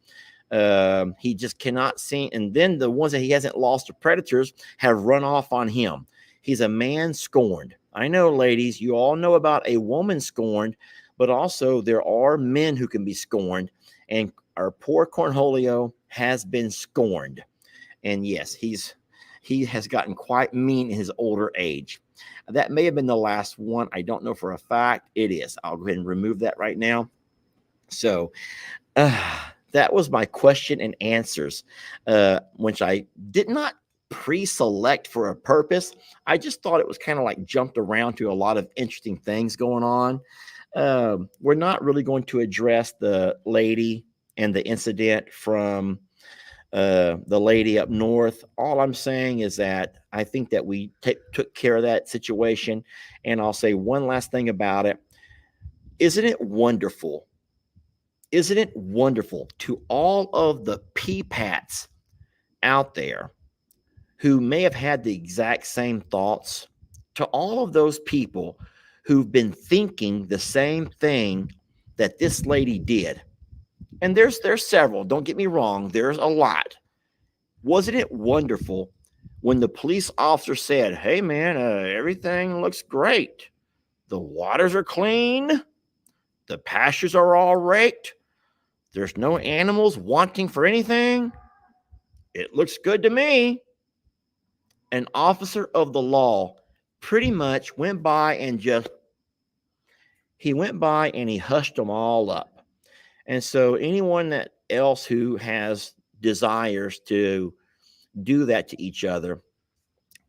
He just cannot see. And then the ones that he hasn't lost to predators have run off on him. He's a man scorned. I know, ladies, you all know about a woman scorned, but also there are men who can be scorned. And our poor Cornholio has been scorned. And yes, he has gotten quite mean in his older age. That may have been the last one. I don't know for a fact. It is. I'll go ahead and remove that right now. So that was my question and answers, which I did not pre-select for a purpose. I just thought it was kind of like jumped around to a lot of interesting things going on. We're not really going to address the lady and the incident from the lady up north. All I'm saying is that I think that we took care of that situation. And I'll say one last thing about it. Isn't it wonderful? Isn't it wonderful to all of the peepats out there who may have had the exact same thoughts, to all of those people who've been thinking the same thing that this lady did? And there's several, don't get me wrong, there's a lot. Wasn't it wonderful when the police officer said, hey man, everything looks great. The waters are clean. The pastures are all raked. There's no animals wanting for anything. It looks good to me. An officer of the law pretty much went by and he hushed them all up. And so anyone that else who has desires to do that to each other,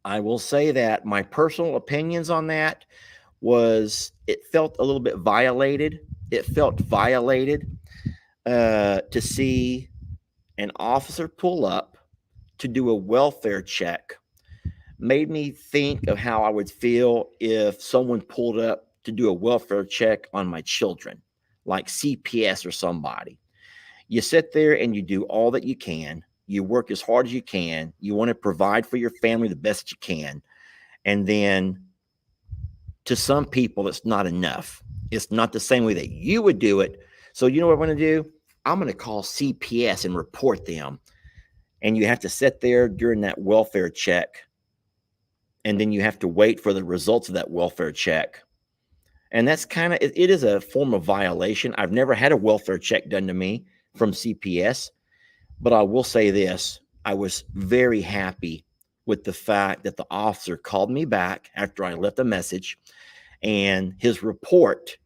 I will say that my personal opinions on that was it felt a little bit violated. It felt violated to see an officer pull up to do a welfare check. Made me think of how I would feel if someone pulled up to do a welfare check on my children, like CPS or somebody. You sit there and you do all that you can. You work as hard as you can. You want to provide for your family the best you can. And then to some people, it's not enough. It's not the same way that you would do it. So you know what I'm going to do? I'm going to call CPS and report them. And you have to sit there during that welfare check. And then you have to wait for the results of that welfare check. And that's kind of, it is a form of violation. I've never had a welfare check done to me from CPS, but I will say this. I was very happy with the fact that the officer called me back after I left a message, and his report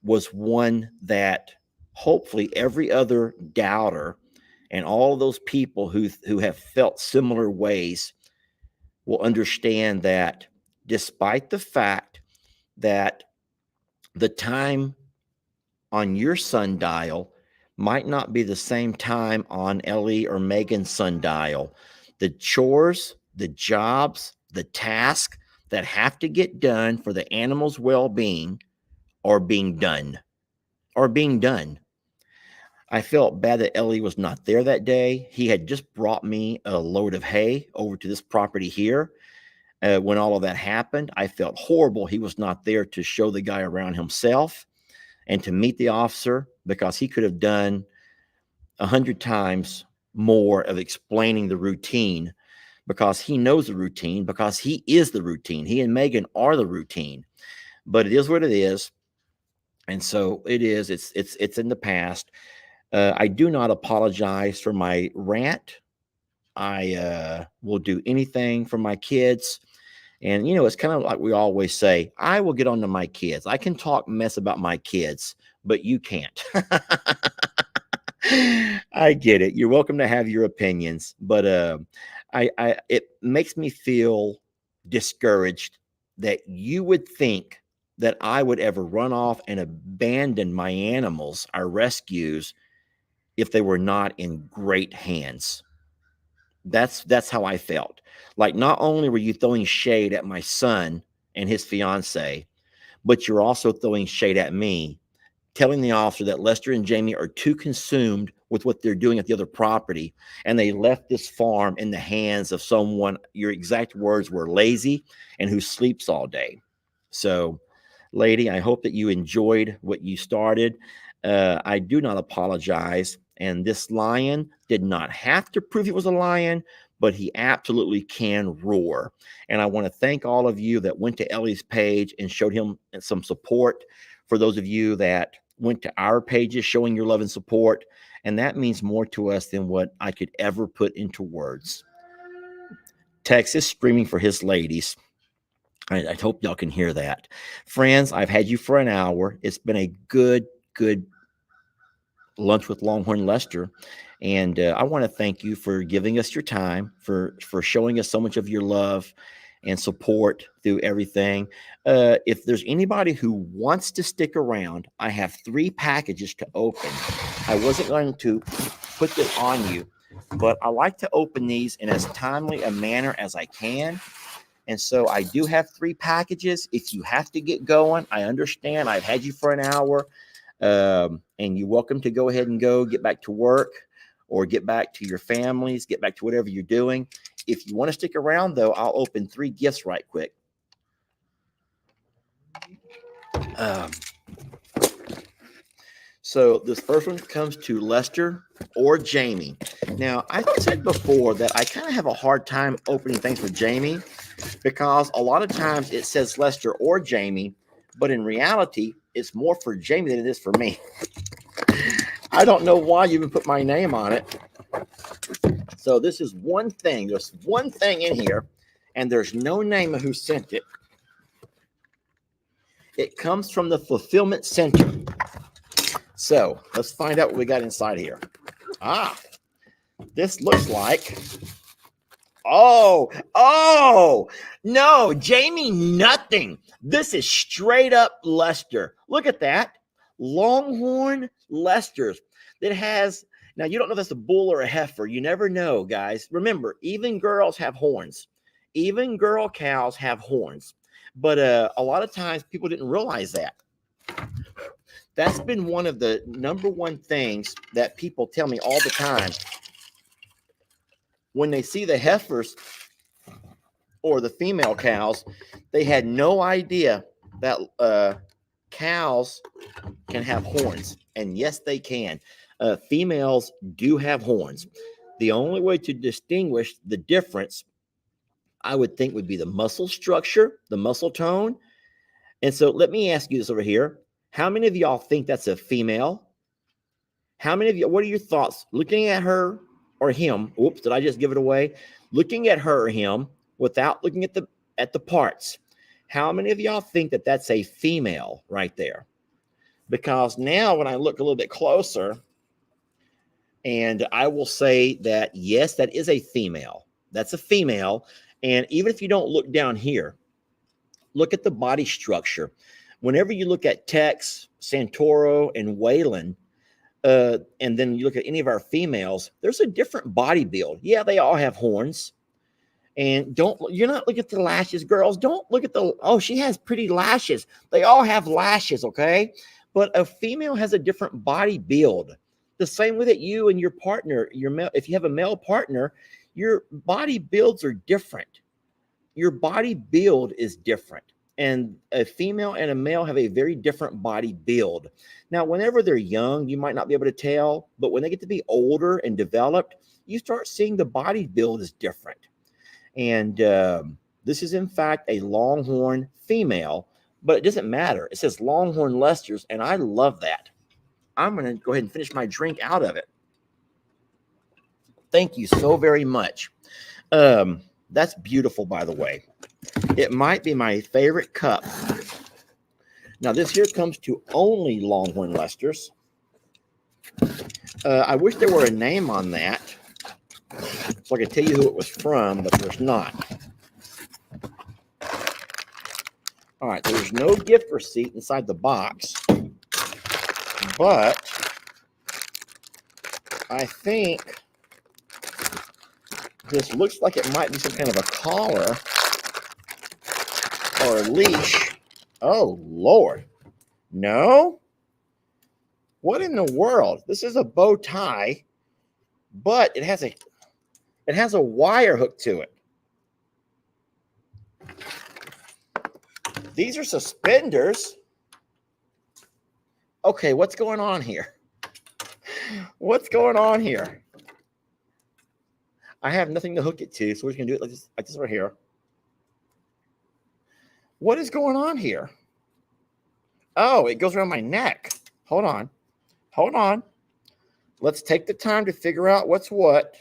was one that hopefully every other doubter and all of those people who have felt similar ways will understand that despite the fact that the time on your sundial might not be the same time on Ellie or Megan's sundial. The chores, the jobs, the tasks that have to get done for the animal's well-being are being done. I felt bad that Ellie was not there that day. He had just brought me a load of hay over to this property here. When all of that happened, I felt horrible he was not there to show the guy around himself and to meet the officer, because he could have done 100 times more of explaining the routine, because he knows the routine, because he is the routine. He and Megan are the routine. But it is what it is. And so it is. It's in the past. I do not apologize for my rant. I will do anything for my kids. And, it's kind of like we always say, I will get on to my kids. I can talk mess about my kids, but you can't. I get it. You're welcome to have your opinions, but it makes me feel discouraged that you would think that I would ever run off and abandon my animals, our rescues, if they were not in great hands. That's how I felt. Like, not only were you throwing shade at my son and his fiance, but you're also throwing shade at me, telling the officer that Lester and Jamie are too consumed with what they're doing at the other property, and they left this farm in the hands of someone, your exact words were, lazy and who sleeps all day. So, lady, I hope that you enjoyed what you started. I do not apologize. And this lion did not have to prove he was a lion, but he absolutely can roar. And I want to thank all of you that went to Ellie's page and showed him some support. For those of you that went to our pages showing your love and support, and that means more to us than what I could ever put into words. Tex is screaming for his ladies. I hope y'all can hear that. Friends, I've had you for an hour. It's been a good lunch with Longhorn Lester. And I want to thank you for giving us your time, for showing us so much of your love and support through everything. If there's anybody who wants to stick around, I have 3 packages to open. I wasn't going to put this on you, but I like to open these in as timely a manner as I can. And so I do have 3 packages. If you have to get going, I understand. I've had you for an hour. And you're welcome to go ahead and get back to work, or get back to your families, get back to whatever you're doing. If you want to stick around, though, I'll open 3 gifts right quick. So this first one comes to Lester or Jamie. Now, I said before that I kind of have a hard time opening things for Jamie, because a lot of times it says Lester or Jamie, but in reality, it's more for Jamie than it is for me. I don't know why you even put my name on it. So this is one thing. There's one thing in here, and there's no name of who sent it. It comes from the fulfillment center. So let's find out what we got inside here. This looks like, no, Jamie, nothing. This is straight up Lester. Look at that. Longhorn Lesters that has, now you don't know if that's a bull or a heifer. You never know, guys. Remember, even girls have horns. Even girl cows have horns. But a lot of times people didn't realize that. That's been one of the number one things that people tell me all the time. When they see the heifers or the female cows, they had no idea that cows can have horns. And yes, they can. Females do have horns. The only way to distinguish the difference, I would think, would be the muscle structure, the muscle tone. And so let me ask you this over here. How many of y'all think that's a female? How many of you, what are your thoughts? Looking at her or him, oops, did I just give it away? Looking at her or him without looking at the parts. How many of y'all think that that's a female right there? Because now when I look a little bit closer, and I will say that, yes, that is a female. That's a female. And even if you don't look down here, look at the body structure. Whenever you look at Tex, Santoro, and Waylon, And then you look at any of our females, there's a different body build. Yeah, they all have horns. And you're not looking at the lashes, girls. Don't look at oh, she has pretty lashes. They all have lashes, okay? But a female has a different body build. The same way that you and your partner, if you have a male partner, your body builds are different. Your body build is different. And a female and a male have a very different body build. Now, whenever they're young, you might not be able to tell, but when they get to be older and developed, you start seeing the body build is different. And this is, in fact, a longhorn female, but it doesn't matter. It says longhorn Leicesters, and I love that. I'm going to go ahead and finish my drink out of it. Thank you so very much. That's beautiful, by the way. It might be my favorite cup. Now, this here comes to only longhorn Leicesters. I wish there were a name on that, so I could tell you who it was from, but there's not. All right, there's no gift receipt inside the box, but I think this looks like it might be some kind of a collar or a leash. Oh, Lord. No? What in the world? This is a bow tie, but it has a wire hook to it. These are suspenders. Okay, what's going on here? What's going on here? I have nothing to hook it to, so we're just going to do it like this right here. What is going on here? Oh, it goes around my neck. Hold on. Hold on. Let's take the time to figure out what's what.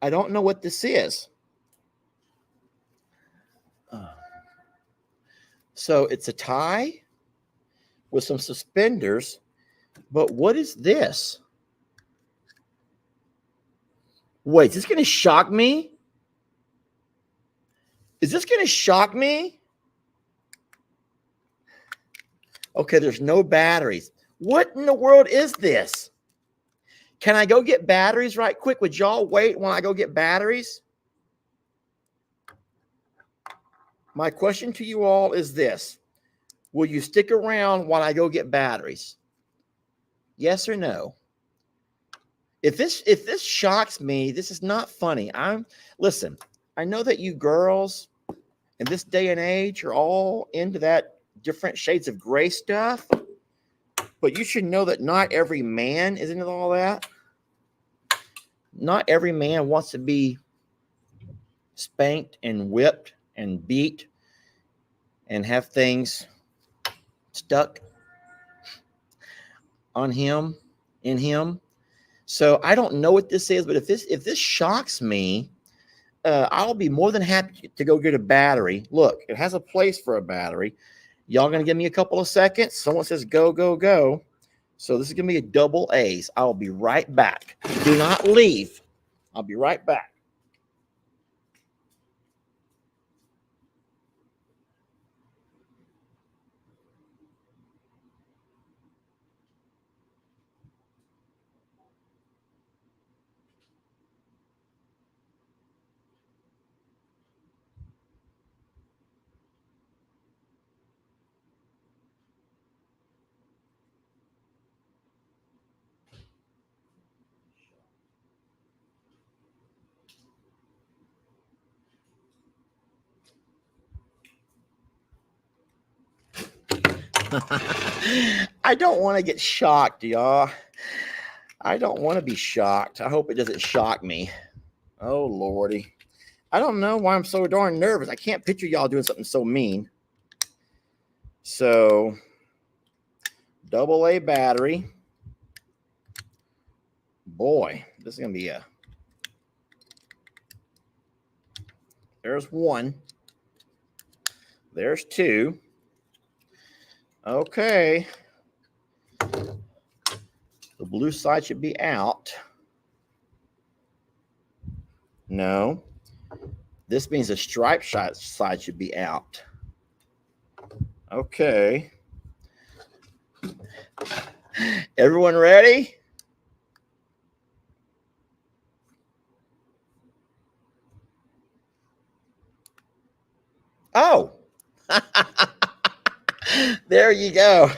I don't know what this is. So it's a tie with some suspenders, but what is this? Wait, is this going to shock me? Is this going to shock me? Okay, there's no batteries. What in the world is this? Can I go get batteries right quick? Would y'all wait when I go get batteries? My question to you all is this. Will you stick around while I go get batteries? Yes or no? If this shocks me, this is not funny. Listen, I know that you girls in this day and age are all into that different shades of gray stuff, but you should know that not every man is into all that. Not every man wants to be spanked and whipped and beat and have things stuck on him, in him. So I don't know what this is, but if this shocks me, I'll be more than happy to go get a battery. Look, it has a place for a battery. Y'all gonna give me a couple of seconds? Someone says go, go, go. So this is gonna be a double A's. I'll be right back. Do not leave. I'll be right back. I don't want to get shocked, y'all. I don't want to be shocked. I hope it doesn't shock me. Oh, Lordy. I don't know why I'm so darn nervous. I can't picture y'all doing something so mean. So, double A battery. Boy, this is going to be there's one. There's two. Okay. The blue side should be out. No. This means the striped side should be out. Okay. Everyone ready? Oh, there you go.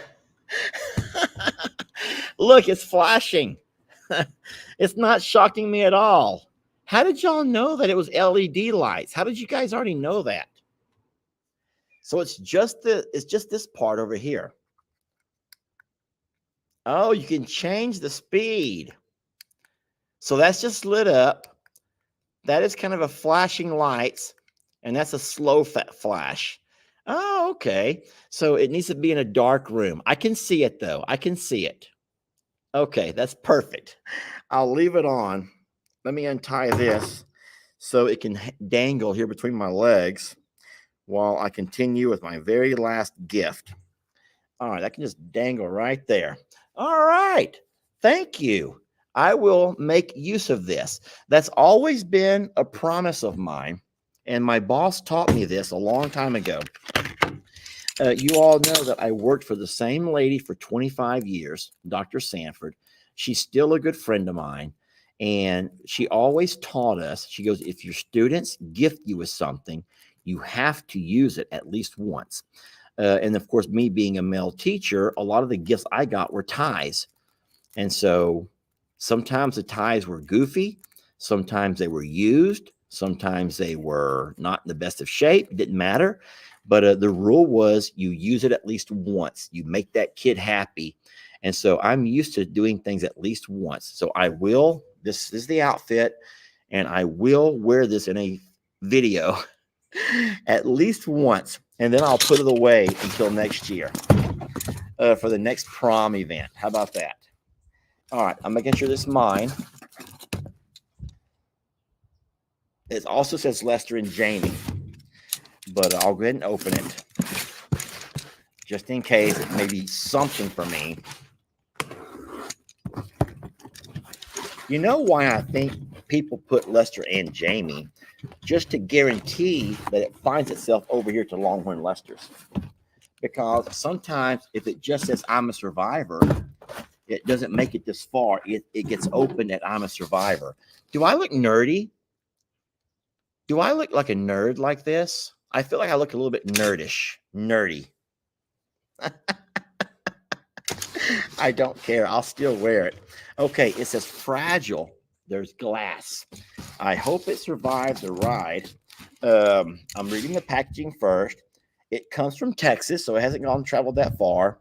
Look, it's flashing. It's not shocking me at all. How did y'all know that it was LED lights? How did you guys already know that? So it's just this part over here. Oh, you can change the speed. So that's just lit up. That is kind of a flashing lights, and that's a slow flash. Oh, okay. So it needs to be in a dark room. I can see it though. I can see it. Okay, that's perfect. I'll leave it on. Let me untie this so it can dangle here between my legs while I continue with my very last gift. All right, I can just dangle right there. All right, thank you. I will make use of this. That's always been a promise of mine, and my boss taught me this a long time ago. You all know that I worked for the same lady for 25 years, Dr. Sanford. She's still a good friend of mine. And she always taught us, she goes, if your students gift you with something, you have to use it at least once. And of course, me being a male teacher, a lot of the gifts I got were ties. And so sometimes the ties were goofy. Sometimes they were used. Sometimes they were not in the best of shape. Didn't matter. But the rule was you use it at least once. You make that kid happy. And so I'm used to doing things at least once. So I will, this is the outfit, and I will wear this in a video at least once. And then I'll put it away until next year for the next prom event. How about that? All right, I'm making sure this is mine. It also says Lester and Jamie, but I'll go ahead and open it just in case it may be something for me. You know why I think people put Lester and Jamie? Just to guarantee that it finds itself over here to Longhorn Lester's. Because sometimes if it just says I'm a survivor, it doesn't make it this far. It gets opened at I'm a survivor. Do I look nerdy? Do I look like a nerd like this? I feel like I look a little bit nerdy. I don't care. I'll still wear it. Okay, it says fragile. There's glass. I hope it survives the ride. I'm reading the packaging first. It comes from Texas, so it hasn't traveled that far.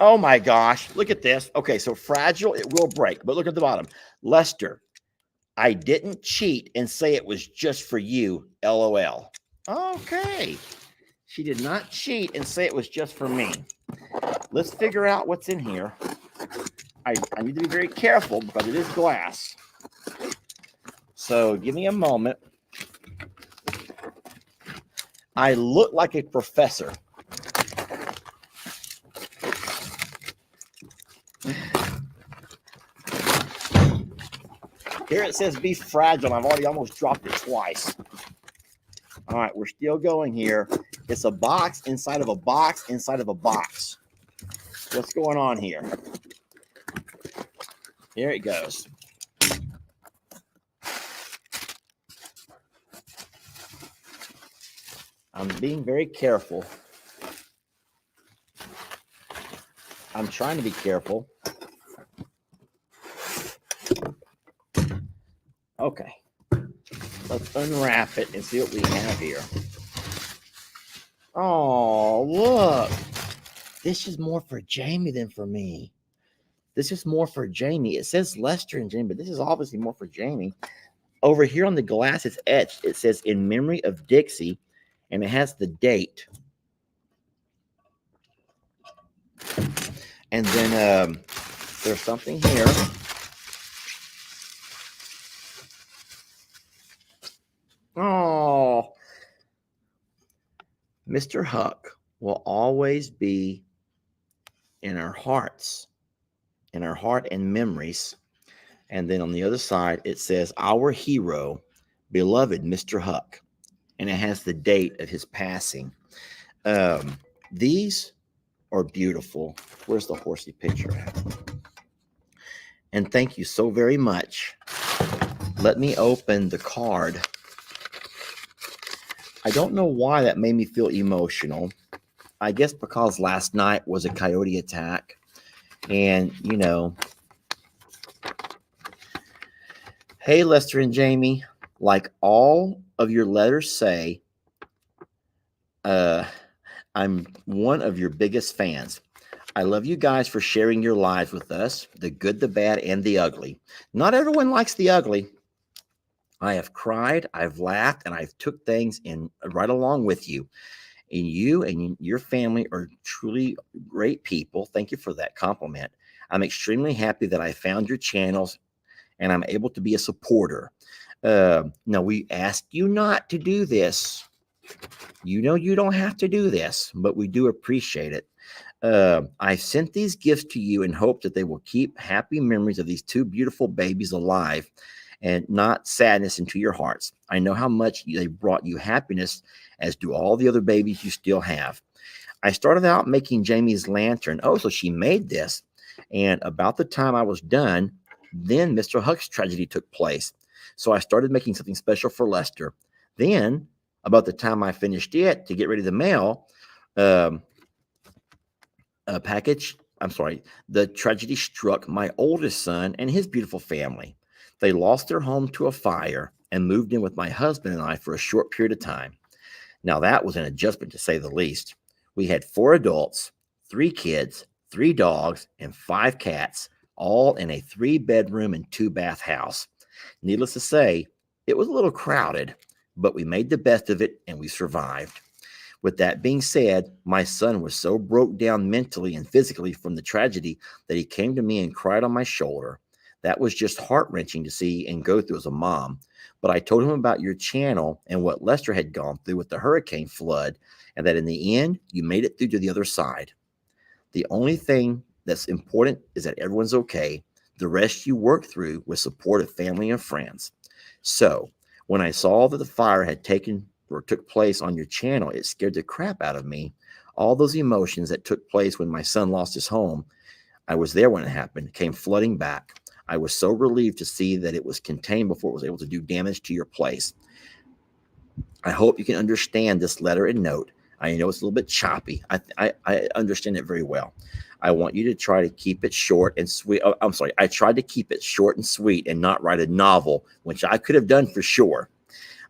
Oh my gosh, look at this. Okay, so fragile, it will break, but look at the bottom. Lester, I didn't cheat and say it was just for you, LOL. Okay, she did not cheat and say it was just for me. Let's figure out what's in here. I need to be very careful because it is glass. So give me a moment. I look like a professor. Here it says be fragile. I've already almost dropped it twice. All right, we're still going here. It's a box inside of a box inside of a box. What's going on here? Here it goes. I'm being very careful. I'm trying to be careful. Okay. Let's unwrap it and see what we have here. Oh, look. This is more for Jamie than for me. This is more for Jamie. It says Lester and Jamie, but this is obviously more for Jamie. Over here on the glass, it's etched. It says in memory of Dixie, and it has the date. And then there's something here. Oh, Mr. Huck will always be in our hearts, in our heart and memories. And then on the other side, it says our hero, beloved Mr. Huck. And it has the date of his passing. These are beautiful. Where's the horsey picture at? And thank you so very much. Let me open the card. I don't know why that made me feel emotional. I guess because last night was a coyote attack. And, you know, hey, Lester and Jamie, like all of your letters say, I'm one of your biggest fans. I love you guys for sharing your lives with us, the good, the bad, and the ugly. Not everyone likes the ugly. I have cried, I've laughed, and I've took things in right along with you. And you and your family are truly great people. Thank you for that compliment. I'm extremely happy that I found your channels and I'm able to be a supporter. No, we asked you not to do this. You know you don't have to do this, but we do appreciate it. I sent these gifts to you in hope that they will keep happy memories of these two beautiful babies alive and not sadness into your hearts. I know how much they brought you happiness, as do all the other babies you still have. I started out making Jamie's lantern. Oh, so she made this. And about the time I was done, then Mr. Huck's tragedy took place. So I started making something special for Lester. Then, about the time I finished it to get ready to mail, a package, the tragedy struck my oldest son and his beautiful family. They lost their home to a fire and moved in with my husband and I for a short period of time. Now, that was an adjustment to say the least. We had 4 adults, 3 kids, 3 dogs, and 5 cats, all in a 3-bedroom and 2-bath house. Needless to say, it was a little crowded, but we made the best of it and we survived. With that being said, my son was so broke down mentally and physically from the tragedy that he came to me and cried on my shoulder. That was just heart-wrenching to see and go through as a mom. But I told him about your channel and what Lester had gone through with the hurricane flood, and that in the end, you made it through to the other side. The only thing that's important is that everyone's okay. The rest you work through with support of family and friends. So when I saw that the fire had took place on your channel, it scared the crap out of me. All those emotions that took place when my son lost his home, I was there when it happened, came flooding back. I was so relieved to see that it was contained before it was able to do damage to your place. I hope you can understand this letter and note. I know it's a little bit choppy. I understand it very well. I want you to try to keep it short and sweet. Oh, I'm sorry. I tried to keep it short and sweet and not write a novel, which I could have done for sure.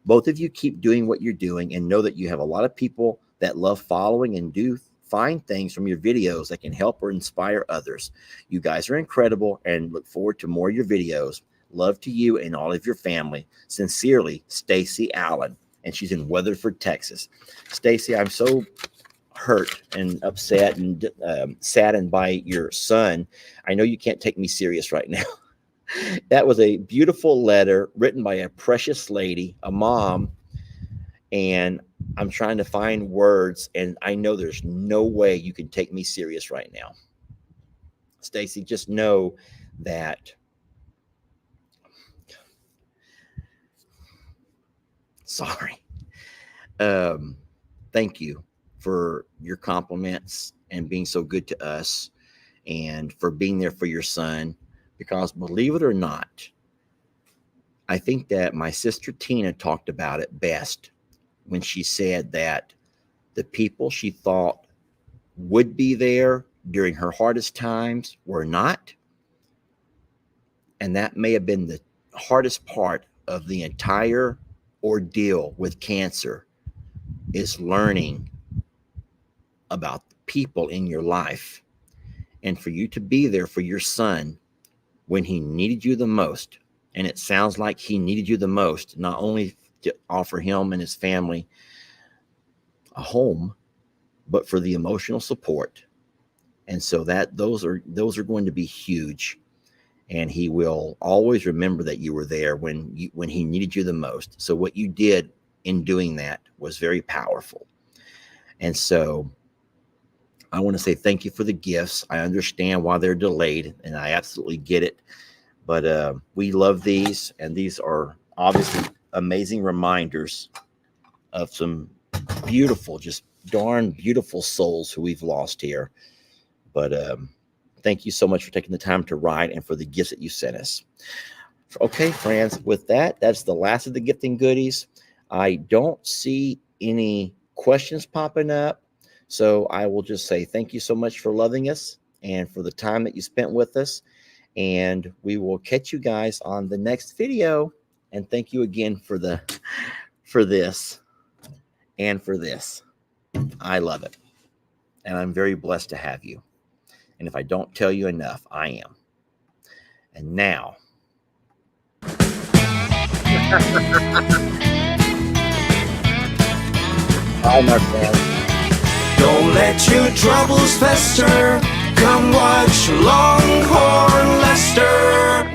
Both of you keep doing what you're doing and know that you have a lot of people that love following and do find things from your videos that can help or inspire others. You guys are incredible and look forward to more of your videos. Love to you and all of your family. Sincerely, Stacy Allen. And she's in Weatherford, Texas. Stacy, I'm so hurt and upset and saddened by your son. I know you can't take me serious right now. That was a beautiful letter written by a precious lady, a mom, and I'm trying to find words, and I know there's no way you can take me serious right now. Stacy, just know that sorry. Thank you for your compliments and being so good to us and for being there for your son, because believe it or not, I think that my sister Tina talked about it best when she said that the people she thought would be there during her hardest times were not. And that may have been the hardest part of the entire ordeal with cancer, is learning about the people in your life. And for you to be there for your son when he needed you the most. And it sounds like he needed you the most, not only to offer him and his family a home, but for the emotional support. And so that those are going to be huge. And he will always remember that you were there when he needed you the most. So what you did in doing that was very powerful. And so I want to say thank you for the gifts. I understand why they're delayed, and I absolutely get it. But we love these, and these are obviously amazing reminders of some beautiful, just darn beautiful souls who we've lost here. But thank you so much for taking the time to write and for the gifts that you sent us. Okay, friends, with that, that's the last of the gifting goodies. I don't see any questions popping up, so I will just say thank you so much for loving us and for the time that you spent with us, and we will catch you guys on the next video. And thank you again for this and for this. I love it, and I'm very blessed to have you. And if I don't tell you enough, I am. And now, bye, my friend. Don't let your troubles fester. Come watch Longhorn Lester.